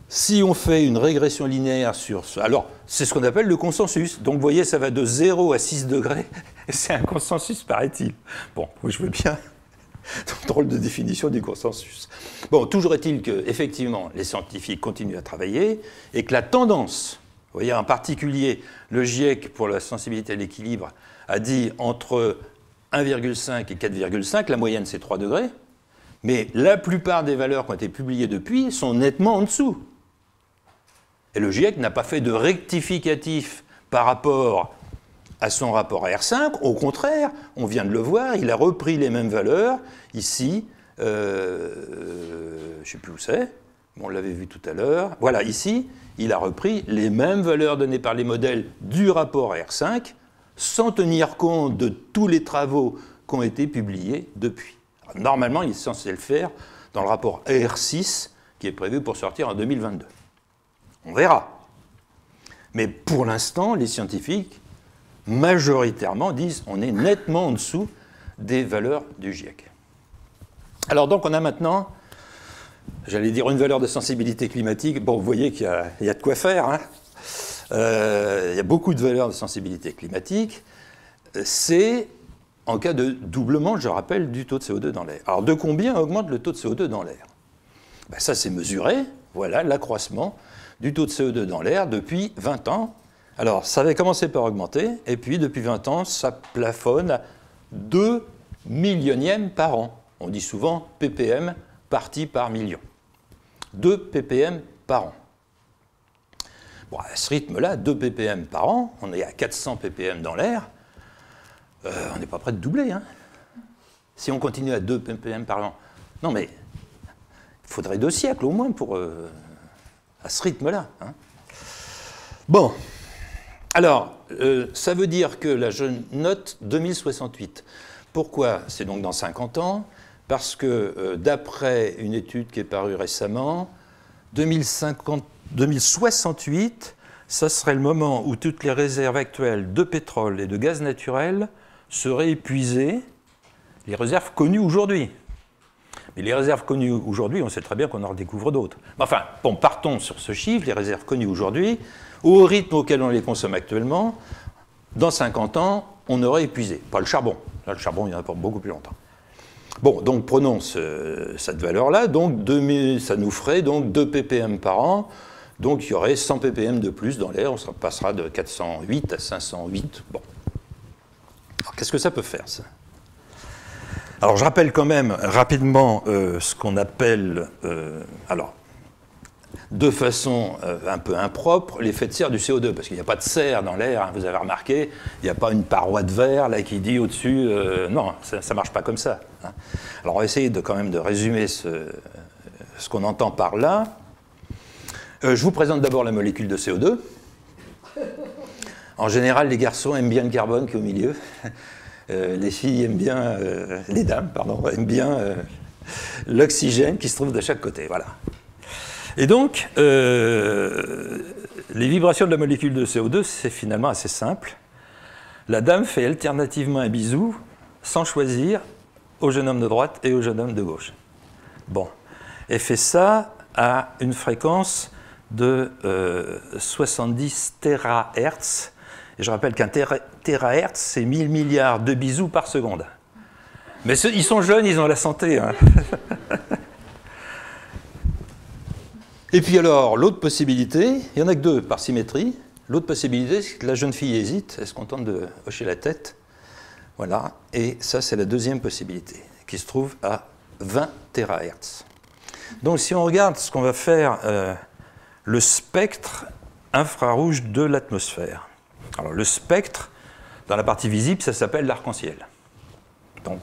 si on fait une régression linéaire sur ce... Alors, c'est ce qu'on appelle le consensus. Donc, vous voyez, ça va de 0 à 6 degrés. Et c'est un consensus, paraît-il. Bon, je veux bien. Drôle de définition du consensus. Bon, toujours est-il que, effectivement, les scientifiques continuent à travailler et que la tendance, vous voyez, en particulier, le GIEC, pour la sensibilité à l'équilibre, a dit entre 1,5 et 4,5, la moyenne, c'est 3 degrés. Mais la plupart des valeurs qui ont été publiées depuis sont nettement en dessous. Et le GIEC n'a pas fait de rectificatif par rapport à son rapport à R5. Au contraire, on vient de le voir, il a repris les mêmes valeurs. Ici, je ne sais plus où c'est, mais on l'avait vu tout à l'heure. Voilà, ici, il a repris les mêmes valeurs données par les modèles du rapport à R5, sans tenir compte de tous les travaux qui ont été publiés depuis. Alors, normalement, il est censé le faire dans le rapport AR6, qui est prévu pour sortir en 2022. On verra. Mais pour l'instant, les scientifiques, majoritairement, disent qu'on est nettement en dessous des valeurs du GIEC. Alors donc, on a maintenant, j'allais dire, une valeur de sensibilité climatique. Bon, vous voyez qu'il y a de quoi faire, hein. Il y a beaucoup de valeurs de sensibilité climatique. C'est en cas de doublement, je rappelle, du taux de CO2 dans l'air. Alors, de combien augmente le taux de CO2 dans l'air? Ben, ça, c'est mesuré. Voilà l'accroissement du taux de CO2 dans l'air depuis 20 ans. Alors, ça avait commencé par augmenter, et puis depuis 20 ans, ça plafonne à 2 millionièmes par an. On dit souvent ppm partie par million. 2 ppm par an. Bon, à ce rythme-là, 2 ppm par an, on est à 400 ppm dans l'air, on n'est pas prêt de doubler. Hein. Si on continue à 2 ppm par an, non mais il faudrait 2 siècles au moins pour à ce rythme-là. Hein. Bon, alors, ça veut dire que là, je note 2068. Pourquoi? C'est donc dans 50 ans, parce que d'après une étude qui est parue récemment, 2068, ça serait le moment où toutes les réserves actuelles de pétrole et de gaz naturel seraient épuisées, les réserves connues aujourd'hui. Mais les réserves connues aujourd'hui, on sait très bien qu'on en redécouvre d'autres. Enfin, bon, partons sur ce chiffre, les réserves connues aujourd'hui, au rythme auquel on les consomme actuellement, dans 50 ans, on aurait épuisé. Pas le charbon. Là, le charbon, il y en a pour beaucoup plus longtemps. Bon, donc prenons cette valeur-là. Donc, ça nous ferait donc 2 ppm par an. Donc, il y aurait 100 ppm de plus dans l'air. On passera de 408 à 508. Bon. Alors, qu'est-ce que ça peut faire, ça? Alors, je rappelle quand même rapidement ce qu'on appelle... alors, de façon un peu impropre, l'effet de serre du CO2, parce qu'il n'y a pas de serre dans l'air, hein, vous avez remarqué, il n'y a pas une paroi de verre là, qui dit au-dessus, non, ça ne marche pas comme ça. Hein. Alors on va essayer quand même de résumer ce qu'on entend par là. Je vous présente d'abord la molécule de CO2. En général, les garçons aiment bien le carbone qui est au milieu, les filles aiment bien, les dames, pardon, aiment bien l'oxygène qui se trouve de chaque côté, voilà. Et donc, les vibrations de la molécule de CO2, c'est finalement assez simple. La dame fait alternativement un bisou, sans choisir, au jeune homme de droite et au jeune homme de gauche. Bon, elle fait ça à une fréquence de 70 THz. Et je rappelle qu'un THz, c'est 1000 milliards de bisous par seconde. Mais ils sont jeunes, ils ont la santé. Hein. Et puis alors, l'autre possibilité, il n'y en a que 2 par symétrie. L'autre possibilité, c'est que la jeune fille hésite, elle se contente de hocher la tête. Voilà, et ça, c'est la deuxième possibilité, qui se trouve à 20 THz. Donc, si on regarde ce qu'on va faire, le spectre infrarouge de l'atmosphère. Alors, le spectre, dans la partie visible, ça s'appelle l'arc-en-ciel. Donc,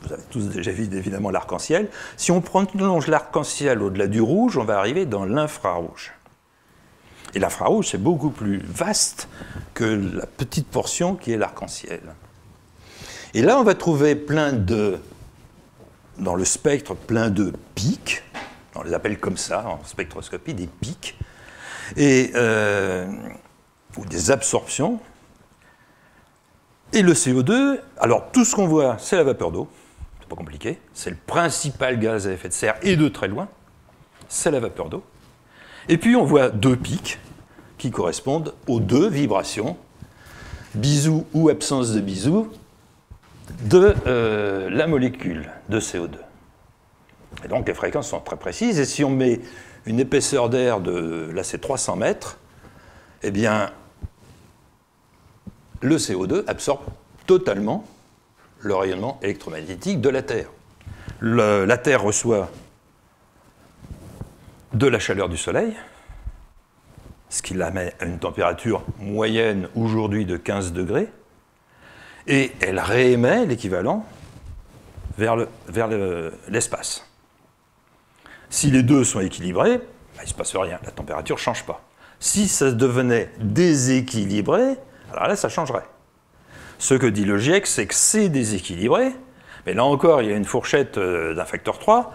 vous avez tous déjà vu évidemment l'arc-en-ciel. Si on prolonge l'arc-en-ciel au-delà du rouge, on va arriver dans l'infrarouge. Et l'infrarouge, c'est beaucoup plus vaste que la petite portion qui est l'arc-en-ciel. Et là, on va trouver dans le spectre, plein de pics. On les appelle comme ça, en spectroscopie, des pics. Ou des absorptions. Et le CO2, alors tout ce qu'on voit, c'est la vapeur d'eau. C'est pas compliqué. C'est le principal gaz à effet de serre, et de très loin. C'est la vapeur d'eau. Et puis on voit 2 pics qui correspondent aux 2 vibrations, bisous ou absence de bisous, de la molécule de CO2. Et donc les fréquences sont très précises. Et si on met une épaisseur d'air de, là c'est 300 mètres, eh bien le CO2 absorbe totalement le rayonnement électromagnétique de la Terre. La Terre reçoit de la chaleur du Soleil, ce qui la met à une température moyenne aujourd'hui de 15 degrés, et elle réémet l'équivalent vers l'espace. Si les deux sont équilibrés, il ne se passe rien, la température ne change pas. Si ça devenait déséquilibré, alors là, ça changerait. Ce que dit le GIEC, c'est que c'est déséquilibré, mais là encore, il y a une fourchette d'un facteur 3,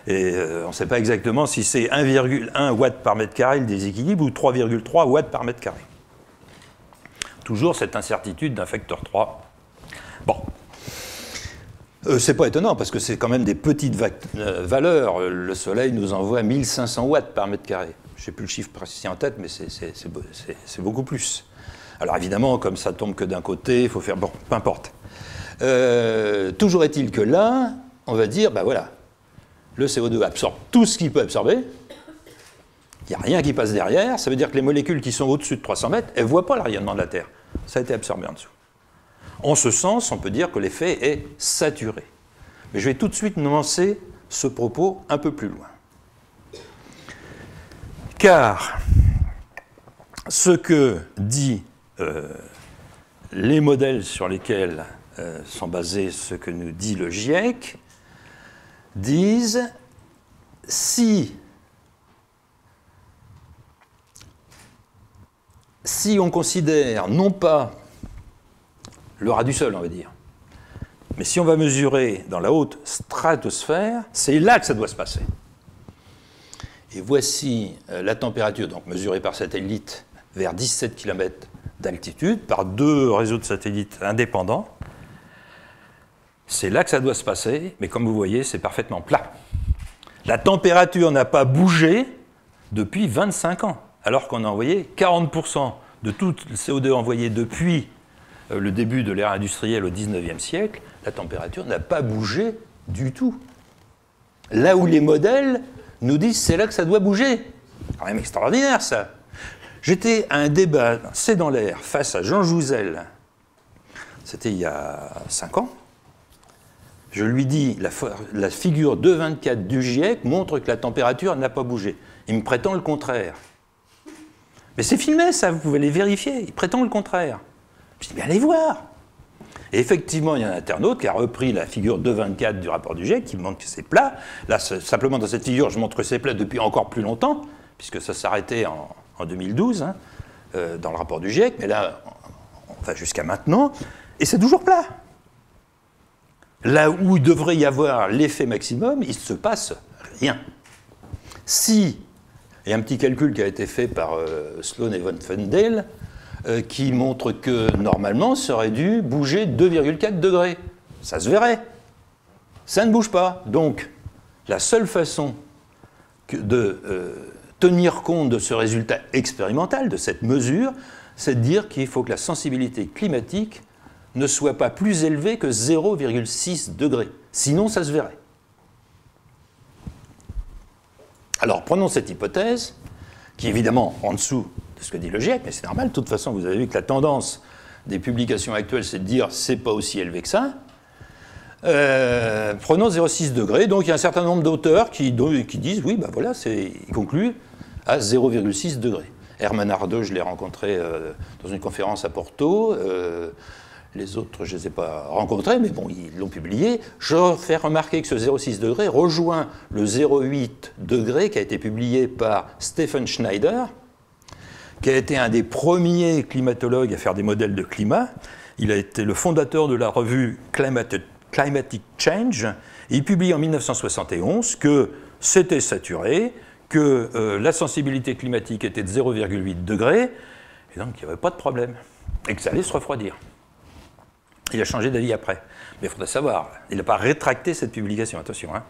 et on ne sait pas exactement si c'est 1,1 watts par mètre carré le déséquilibre ou 3,3 watts par mètre carré. Toujours cette incertitude d'un facteur 3. Bon. C'est pas étonnant, parce que c'est quand même des petites valeurs. Le Soleil nous envoie 1500 watts par mètre carré. Je ne sais plus le chiffre précis en tête, mais c'est beaucoup plus. Alors évidemment, comme ça tombe que d'un côté, il faut faire... Bon, peu importe. Toujours est-il que là, on va dire, ben voilà, le CO2 absorbe tout ce qu'il peut absorber. Il n'y a rien qui passe derrière. Ça veut dire que les molécules qui sont au-dessus de 300 mètres, elles ne voient pas le rayonnement de la Terre. Ça a été absorbé en dessous. En ce sens, on peut dire que l'effet est saturé. Mais je vais tout de suite nuancer ce propos un peu plus loin. Car ce que disent les modèles sur lesquels sont basés ce que nous dit le GIEC, disent si on considère non pas le ras du sol, on va dire, mais si on va mesurer dans la haute stratosphère, c'est là que ça doit se passer. Et voici la température, donc mesurée par satellite vers 17 km d'altitude, par 2 réseaux de satellites indépendants. C'est là que ça doit se passer, mais comme vous voyez, c'est parfaitement plat. La température n'a pas bougé depuis 25 ans, alors qu'on a envoyé 40% de tout le CO2 envoyé depuis le début de l'ère industrielle au XIXe siècle. La température n'a pas bougé du tout. Là où les modèles nous disent c'est là que ça doit bouger. C'est quand même extraordinaire, ça. J'étais à un débat, c'est dans l'air, face à Jean Jouzel. C'était il y a 5 ans. Je lui dis, la figure 2,24 du GIEC montre que la température n'a pas bougé. Il me prétend le contraire. Mais c'est filmé, ça, vous pouvez les vérifier. Il prétend le contraire. Je dis, mais allez voir. Et effectivement, il y a un internaute qui a repris la figure 2,24 du rapport du GIEC, qui montre que c'est plat. Là, simplement, dans cette figure, je montre que c'est plat depuis encore plus longtemps, puisque ça s'arrêtait en 2012, hein, dans le rapport du GIEC. Mais là, on va jusqu'à maintenant, et c'est toujours plat. Là où il devrait y avoir l'effet maximum, il ne se passe rien. Si, il y a un petit calcul qui a été fait par Sloan et von Fundel, qui montre que normalement, ça aurait dû bouger 2,4 degrés. Ça se verrait. Ça ne bouge pas. Donc, la seule façon de tenir compte de ce résultat expérimental, de cette mesure, c'est de dire qu'il faut que la sensibilité climatique ne soit pas plus élevée que 0,6 degrés. Sinon, ça se verrait. Alors, prenons cette hypothèse, qui est évidemment en dessous de ce que dit le GIEC, mais c'est normal. De toute façon, vous avez vu que la tendance des publications actuelles, c'est de dire c'est pas aussi élevé que ça. Prenons 0,6 degrés. Donc, il y a un certain nombre d'auteurs qui disent oui, ben voilà, ils concluent à 0,6 degrés. Herman Ardeux, je l'ai rencontré dans une conférence à Porto. Les autres, je ne les ai pas rencontrés, mais bon, ils l'ont publié. Je fais remarquer que ce 0,6 degrés rejoint le 0,8 degrés qui a été publié par Stephen Schneider, qui a été un des premiers climatologues à faire des modèles de climat. Il a été le fondateur de la revue Climatic Change. Et il publie en 1971 que c'était saturé, que la sensibilité climatique était de 0,8 degrés, et donc il n'y avait pas de problème, et que ça allait se refroidir. Il a changé d'avis après. Mais il faudrait savoir, il n'a pas rétracté cette publication, attention. Hein.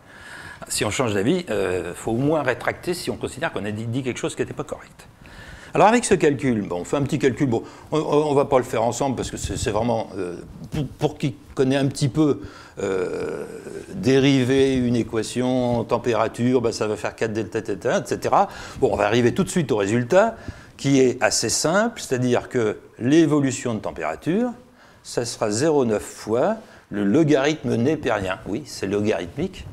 Si on change d'avis, il faut au moins rétracter si on considère qu'on a dit quelque chose qui n'était pas correct. Alors avec ce calcul, bon, on fait un petit calcul, bon, on ne va pas le faire ensemble parce que c'est vraiment, pour qui connaît un petit peu dériver une équation, température, ben, ça va faire 4 delta, etc. Bon, on va arriver tout de suite au résultat qui est assez simple, c'est-à-dire que l'évolution de température, ça sera 0,9 fois le logarithme népérien, oui, c'est logarithmique,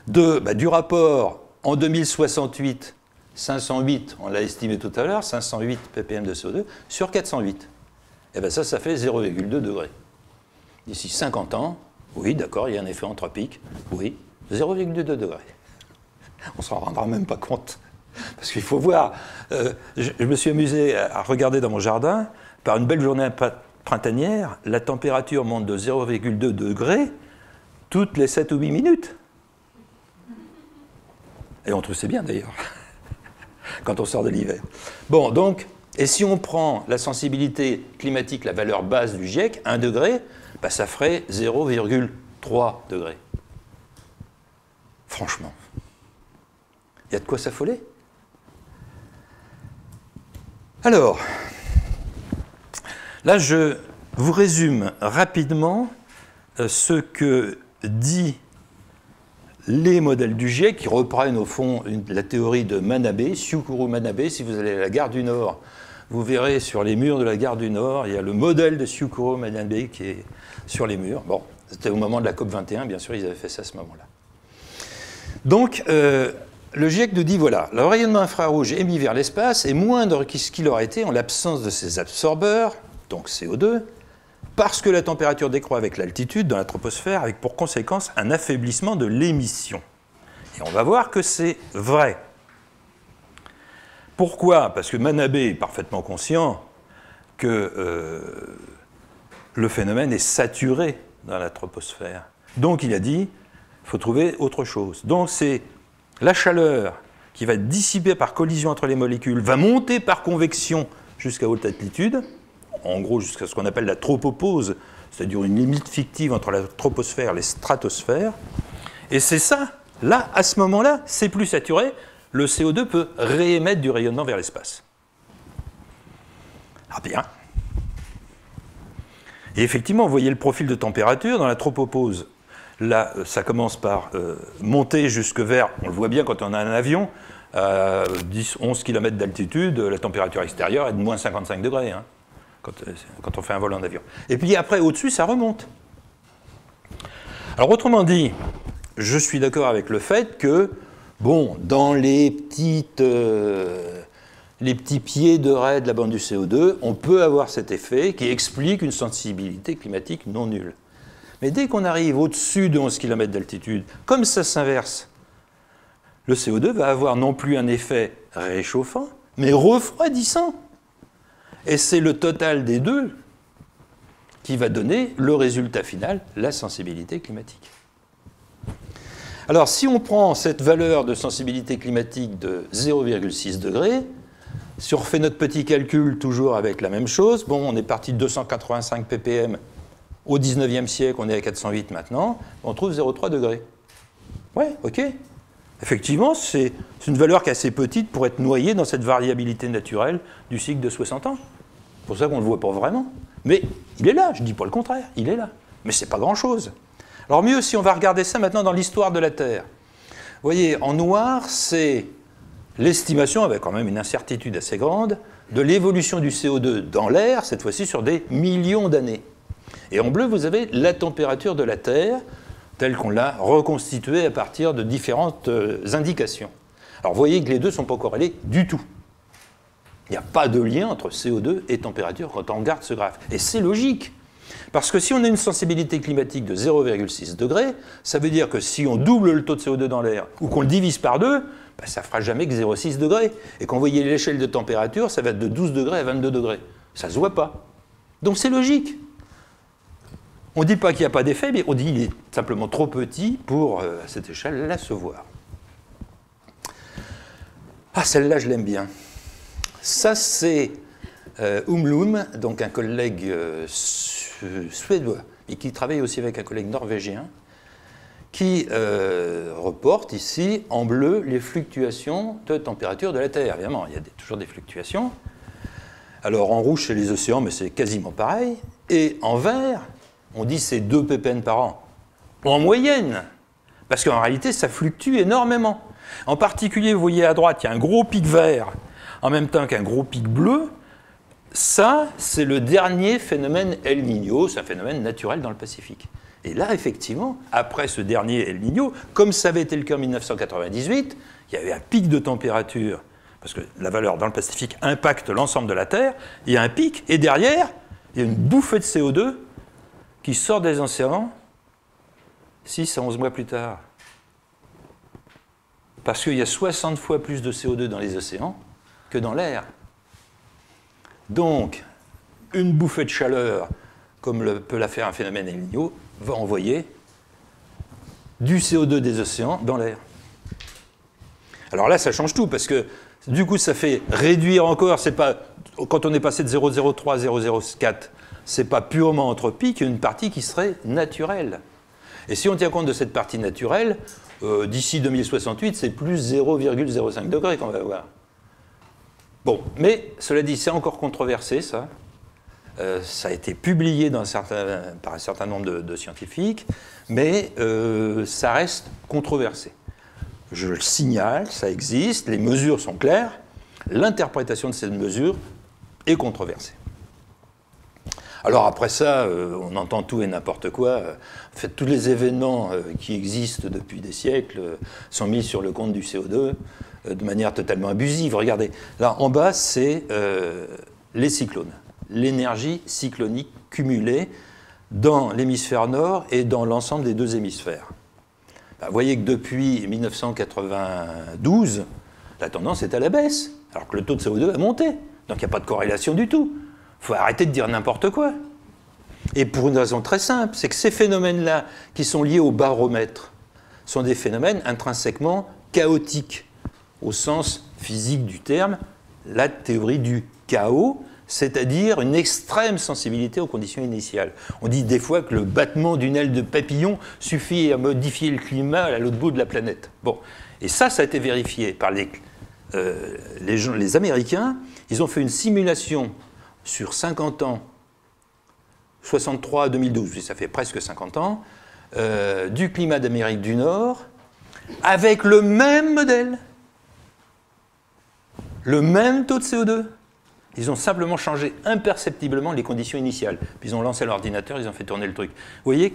du rapport en 2068, 508, on l'a estimé tout à l'heure, 508 ppm de CO2 sur 408. Et bien ça fait 0,2 degrés. D'ici 50 ans, oui, d'accord, il y a un effet anthropique, oui, 0,2 degrés. On ne s'en rendra même pas compte. Parce qu'il faut voir, je me suis amusé à regarder dans mon jardin, par une belle journée printanière, la température monte de 0,2 degrés toutes les 7 ou 8 minutes. Et on trouve c'est bien d'ailleurs, quand on sort de l'hiver. Bon, donc, et si on prend la sensibilité climatique, la valeur basse du GIEC, 1 degré, bah ça ferait 0,3 degrés. Franchement, il y a de quoi s'affoler. Alors, là, je vous résume rapidement ce que dit les modèles du GIEC, qui reprennent au fond la théorie de Manabe, Syukuro Manabe. Si vous allez à la gare du Nord, vous verrez sur les murs de la gare du Nord, il y a le modèle de Syukuro Manabe qui est sur les murs. Bon, c'était au moment de la COP21, bien sûr, ils avaient fait ça à ce moment-là. Donc, le GIEC nous dit, voilà, le rayonnement infrarouge émis vers l'espace est moindre que ce qu'il aurait été en l'absence de ces absorbeurs, donc CO2, parce que la température décroît avec l'altitude dans la troposphère, avec pour conséquence un affaiblissement de l'émission. Et on va voir que c'est vrai. Pourquoi? Parce que Manabe est parfaitement conscient que le phénomène est saturé dans la troposphère. Donc il a dit, il faut trouver autre chose. Donc c'est la chaleur qui va être dissipée par collision entre les molécules, va monter par convection jusqu'à haute altitude, en gros jusqu'à ce qu'on appelle la tropopause, c'est-à-dire une limite fictive entre la troposphère et les stratosphères. Et c'est ça, là, à ce moment-là, c'est plus saturé, le CO2 peut réémettre du rayonnement vers l'espace. Ah bien. Et effectivement, vous voyez le profil de température dans la tropopause. Là, ça commence par monter jusque vers, on le voit bien quand on a un avion, à 10-11 km d'altitude, la température extérieure est de moins 55 degrés, hein, quand on fait un vol en avion. Et puis après, au-dessus, ça remonte. Alors autrement dit, je suis d'accord avec le fait que, bon, dans les petits pieds de raie de la bande du CO2, on peut avoir cet effet qui explique une sensibilité climatique non nulle. Mais dès qu'on arrive au-dessus de 11 km d'altitude, comme ça s'inverse, le CO2 va avoir non plus un effet réchauffant, mais refroidissant. Et c'est le total des deux qui va donner le résultat final, la sensibilité climatique. Alors, si on prend cette valeur de sensibilité climatique de 0,6 degrés, si on refait notre petit calcul toujours avec la même chose, bon, on est parti de 285 ppm au 19e siècle, on est à 408 maintenant, on trouve 0,3 degrés. Ouais, ok. Effectivement, c'est une valeur qui est assez petite pour être noyée dans cette variabilité naturelle du cycle de 60 ans. C'est pour ça qu'on ne le voit pas vraiment. Mais il est là, je ne dis pas le contraire, il est là. Mais ce n'est pas grand-chose. Alors mieux si on va regarder ça maintenant dans l'histoire de la Terre. Vous voyez, en noir, c'est l'estimation, avec quand même une incertitude assez grande, de l'évolution du CO2 dans l'air, cette fois-ci sur des millions d'années. Et en bleu, vous avez la température de la Terre, telle qu'on l'a reconstituée à partir de différentes indications. Alors vous voyez que les deux ne sont pas corrélés du tout. Il n'y a pas de lien entre CO2 et température quand on regarde ce graphe. Et c'est logique. Parce que si on a une sensibilité climatique de 0,6 degrés, ça veut dire que si on double le taux de CO2 dans l'air ou qu'on le divise par deux, ben ça ne fera jamais que 0,6 degrés. Et quand vous voyez l'échelle de température, ça va être de 12 degrés à 22 degrés. Ça ne se voit pas. Donc c'est logique. On ne dit pas qu'il n'y a pas d'effet, mais on dit qu'il est simplement trop petit pour, à cette échelle-là, se voir. Ah, celle-là, je l'aime bien. Ça, c'est Umlum, donc un collègue suédois, et qui travaille aussi avec un collègue norvégien, qui reporte ici, en bleu, les fluctuations de température de la Terre. Évidemment, il y a toujours des fluctuations. Alors, en rouge, c'est les océans, mais c'est quasiment pareil. Et en vert, on dit c'est 2 ppm par an, en moyenne, parce qu'en réalité, ça fluctue énormément. En particulier, vous voyez à droite, il y a un gros pic vert, en même temps qu'un gros pic bleu. Ça, c'est le dernier phénomène El Niño, c'est un phénomène naturel dans le Pacifique. Et là, effectivement, après ce dernier El Niño, comme ça avait été le cas en 1998, il y avait un pic de température, parce que la valeur dans le Pacifique impacte l'ensemble de la Terre, il y a un pic, et derrière, il y a une bouffée de CO2 qui sort des océans 6 à 11 mois plus tard. Parce qu'il y a 60 fois plus de CO2 dans les océans que dans l'air. Donc, une bouffée de chaleur, comme peut la faire un phénomène El Niño, va envoyer du CO2 des océans dans l'air. Alors là, ça change tout, parce que du coup, ça fait réduire encore, c'est pas, quand on est passé de 0,03 à 0,04, c'est pas purement anthropique, il y a une partie qui serait naturelle. Et si on tient compte de cette partie naturelle, d'ici 2068, c'est plus 0,05 degrés qu'on va avoir. Bon, mais cela dit, c'est encore controversé, ça. Ça a été publié par un certain nombre de scientifiques, mais ça reste controversé. Je le signale, ça existe, les mesures sont claires, l'interprétation de ces mesures est controversée. Alors après ça, on entend tout et n'importe quoi. En fait, tous les événements qui existent depuis des siècles sont mis sur le compte du CO2 de manière totalement abusive. Regardez, là en bas, c'est les cyclones, l'énergie cyclonique cumulée dans l'hémisphère nord et dans l'ensemble des deux hémisphères. Ben, vous voyez que depuis 1992, la tendance est à la baisse, alors que le taux de CO2 a monté. Donc il n'y a pas de corrélation du tout. Il faut arrêter de dire n'importe quoi. Et pour une raison très simple, c'est que ces phénomènes-là, qui sont liés au baromètre, sont des phénomènes intrinsèquement chaotiques, au sens physique du terme, la théorie du chaos, c'est-à-dire une extrême sensibilité aux conditions initiales. On dit des fois que le battement d'une aile de papillon suffit à modifier le climat à l'autre bout de la planète. Bon. Et ça a été vérifié par les Américains. Ils ont fait une simulation sur 50 ans, 63 à 2012, ça fait presque 50 ans, du climat d'Amérique du Nord, avec le même modèle, le même taux de CO2. Ils ont simplement changé imperceptiblement les conditions initiales. Puis ils ont lancé l'ordinateur, ils ont fait tourner le truc. Vous voyez,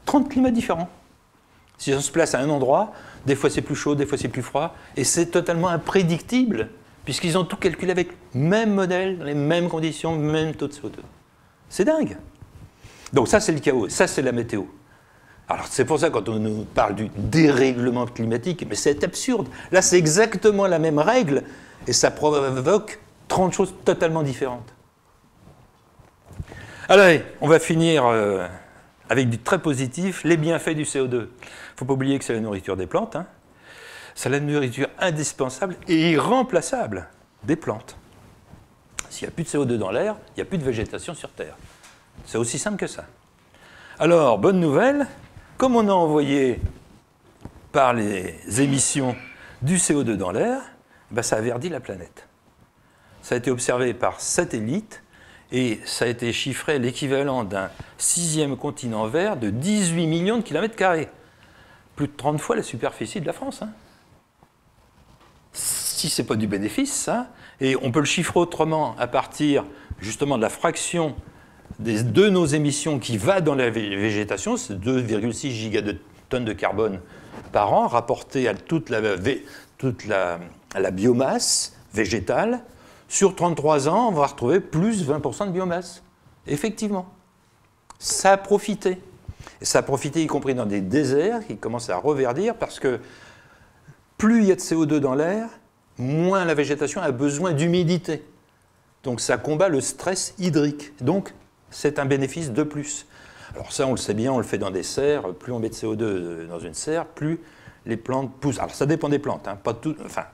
30 climats différents. Si on se place à un endroit, des fois c'est plus chaud, des fois c'est plus froid, et c'est totalement imprédictible, puisqu'ils ont tout calculé avec le même modèle, les mêmes conditions, même taux de CO2. C'est dingue. Donc ça, c'est le chaos, ça, c'est la météo. Alors c'est pour ça, quand on nous parle du dérèglement climatique, mais c'est absurde. Là, c'est exactement la même règle, et ça provoque 30 choses totalement différentes. Allez, on va finir avec du très positif, les bienfaits du CO2. Il ne faut pas oublier que c'est la nourriture des plantes, hein. C'est la nourriture indispensable et irremplaçable des plantes. S'il n'y a plus de CO2 dans l'air, il n'y a plus de végétation sur Terre. C'est aussi simple que ça. Alors, bonne nouvelle, comme on a envoyé par les émissions du CO2 dans l'air, ben ça a verdi la planète. Ça a été observé par satellite et ça a été chiffré l'équivalent d'un 6e continent vert de 18 millions de kilomètres carrés. Plus de 30 fois la superficie de la France, hein. Si ce n'est pas du bénéfice, ça, et on peut le chiffrer autrement à partir justement de la fraction de nos émissions qui va dans la végétation, c'est 2,6 gigatonnes de carbone par an, rapporté à toute la biomasse végétale. Sur 33 ans, on va retrouver plus 20% de biomasse. Effectivement. Ça a profité. Et ça a profité y compris dans des déserts qui commencent à reverdir parce que plus il y a de CO2 dans l'air, moins la végétation a besoin d'humidité. Donc ça combat le stress hydrique. Donc c'est un bénéfice de plus. Alors ça, on le sait bien, on le fait dans des serres. Plus on met de CO2 dans une serre, plus les plantes poussent. Alors ça dépend des plantes, hein, pas tout, enfin,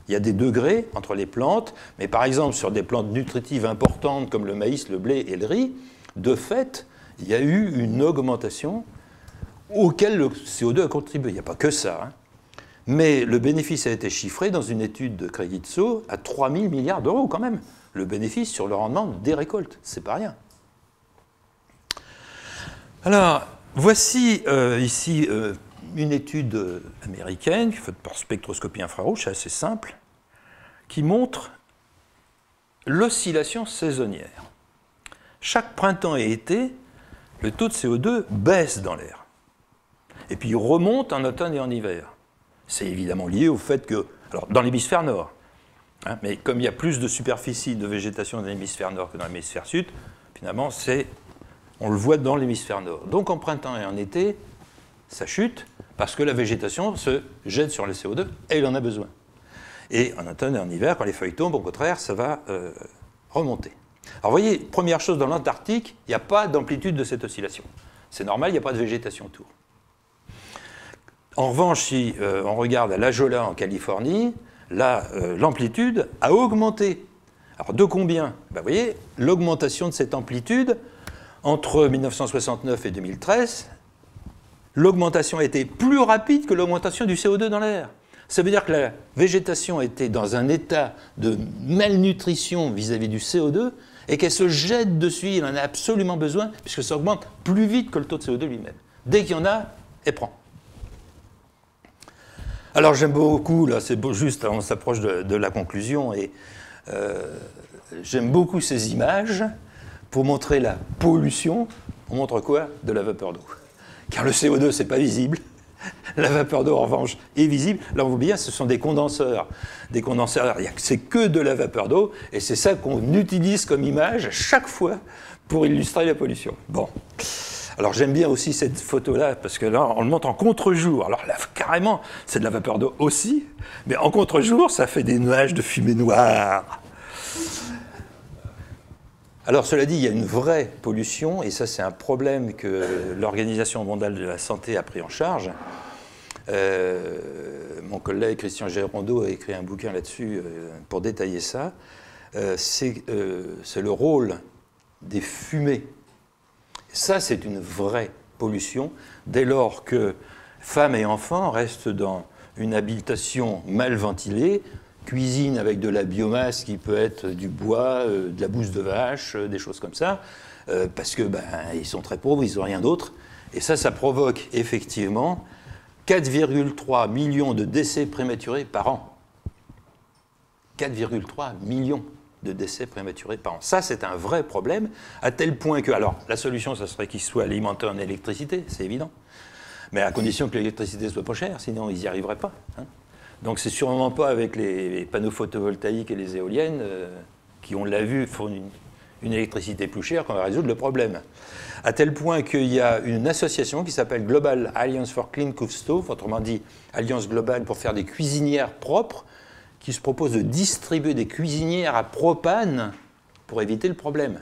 il y a des degrés entre les plantes, mais par exemple sur des plantes nutritives importantes comme le maïs, le blé et le riz, de fait, il y a eu une augmentation auquel le CO2 a contribué. Il n'y a pas que ça, hein. Mais le bénéfice a été chiffré dans une étude de Cregizzo à 3 000 milliards d'euros quand même. Le bénéfice sur le rendement des récoltes, c'est pas rien. Alors, voici ici une étude américaine faite par spectroscopie infrarouge, c'est assez simple, qui montre l'oscillation saisonnière. Chaque printemps et été, le taux de CO2 baisse dans l'air. Et puis il remonte en automne et en hiver. C'est évidemment lié au fait que, alors dans l'hémisphère nord, hein, mais comme il y a plus de superficie de végétation dans l'hémisphère nord que dans l'hémisphère sud, finalement on le voit dans l'hémisphère nord. Donc en printemps et en été, ça chute parce que la végétation se jette sur le CO2 et il en a besoin. Et en automne et en hiver, quand les feuilles tombent, au contraire, ça va remonter. Alors vous voyez, première chose, dans l'Antarctique, il n'y a pas d'amplitude de cette oscillation. C'est normal, il n'y a pas de végétation autour. En revanche, si on regarde à l'Ajola en Californie, là, l'amplitude a augmenté. Alors de combien? Ben, vous voyez, l'augmentation de cette amplitude, entre 1969 et 2013, l'augmentation a été plus rapide que l'augmentation du CO2 dans l'air. Ça veut dire que la végétation était dans un état de malnutrition vis-à-vis du CO2 et qu'elle se jette dessus, il en a absolument besoin, puisque ça augmente plus vite que le taux de CO2 lui-même. Dès qu'il y en a, elle prend. Alors j'aime beaucoup, là c'est juste, on s'approche de la conclusion, et j'aime beaucoup ces images pour montrer la pollution. On montre quoi? De la vapeur d'eau. Car le CO2, c'est pas visible. La vapeur d'eau, en revanche, est visible. Là, on voit bien, ce sont des condenseurs. Des condenseurs, c'est que de la vapeur d'eau, et c'est ça qu'on utilise comme image chaque fois pour illustrer la pollution. Bon. Alors, j'aime bien aussi cette photo-là, parce que là, on le montre en contre-jour. Alors là, carrément, c'est de la vapeur d'eau aussi, mais en contre-jour, ça fait des nuages de fumée noire. Alors, cela dit, il y a une vraie pollution, et ça, c'est un problème que l'Organisation mondiale de la santé a pris en charge. Mon collègue Christian Gérondeau a écrit un bouquin là-dessus pour détailler ça. C'est le rôle des fumées. Ça, c'est une vraie pollution, dès lors que femmes et enfants restent dans une habitation mal ventilée, cuisine avec de la biomasse qui peut être du bois, de la bouse de vache, des choses comme ça, parce que ils sont très pauvres, ils n'ont rien d'autre. Et ça provoque effectivement 4,3 millions de décès prématurés par an. 4,3 millions de décès prématurés par an. Ça, c'est un vrai problème, à tel point que... Alors, la solution, ça serait qu'ils soient alimentés en électricité, c'est évident. Mais à condition que l'électricité soit pas chère, sinon ils n'y arriveraient pas. Hein. Donc c'est sûrement pas avec les panneaux photovoltaïques et les éoliennes qui, on l'a vu, font une électricité plus chère qu'on va résoudre le problème. À tel point qu'il y a une association qui s'appelle Global Alliance for Clean Cook Stove, autrement dit Alliance globale pour faire des cuisinières propres, qui se propose de distribuer des cuisinières à propane pour éviter le problème.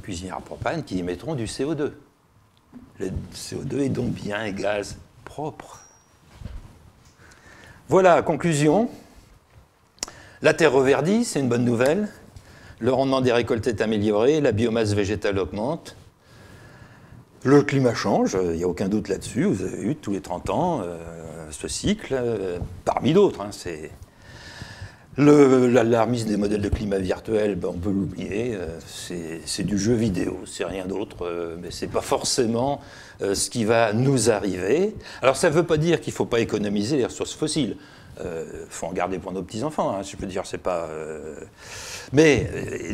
Cuisinières à propane qui émettront du CO2. Le CO2 est donc bien un gaz propre. Voilà, conclusion. La terre reverdit, c'est une bonne nouvelle. Le rendement des récoltes est amélioré, la biomasse végétale augmente. Le climat change, il n'y a aucun doute là-dessus. Vous avez eu tous les 30 ans ce cycle, parmi d'autres. Hein, c'est l'alarmisme des modèles de climat virtuels, on peut l'oublier. C'est du jeu vidéo, c'est rien d'autre. Mais ce n'est pas forcément ce qui va nous arriver. Alors ça ne veut pas dire qu'il ne faut pas économiser les ressources fossiles. Faut en garder pour nos petits-enfants, hein, je peux dire, c'est pas... Mais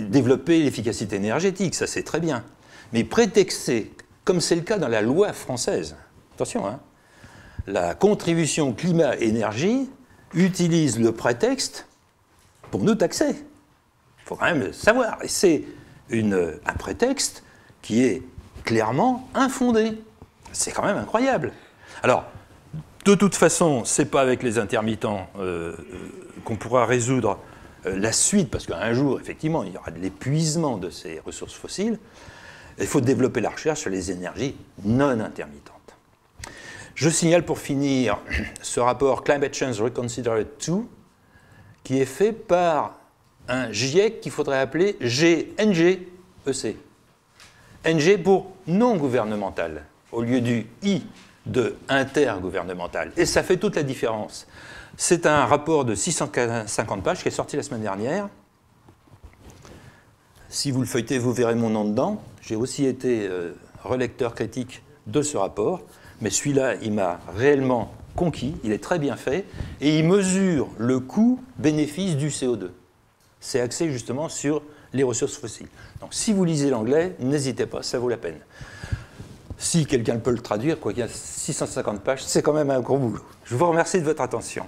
développer l'efficacité énergétique, ça c'est très bien. Mais prétexter, comme c'est le cas dans la loi française, attention, hein, la contribution climat-énergie utilise le prétexte pour nous taxer. Il faut quand même le savoir. Et c'est un prétexte qui est clairement infondé. C'est quand même incroyable. Alors, de toute façon, ce n'est pas avec les intermittents qu'on pourra résoudre la suite, parce qu'un jour, effectivement, il y aura de l'épuisement de ces ressources fossiles. Il faut développer la recherche sur les énergies non intermittentes. Je signale pour finir ce rapport Climate Change Reconsidered 2, qui est fait par un GIEC qu'il faudrait appeler GNGEC. NG pour non gouvernemental, au lieu du I de intergouvernemental. Et ça fait toute la différence. C'est un rapport de 650 pages qui est sorti la semaine dernière. Si vous le feuilletez, vous verrez mon nom dedans. J'ai aussi été relecteur critique de ce rapport, mais celui-là, il m'a réellement conquis, il est très bien fait, et il mesure le coût-bénéfice du CO2. C'est axé justement sur les ressources fossiles. Donc si vous lisez l'anglais, n'hésitez pas, ça vaut la peine. Si quelqu'un peut le traduire, quoi qu'il y a 650 pages, c'est quand même un gros boulot. Je vous remercie de votre attention.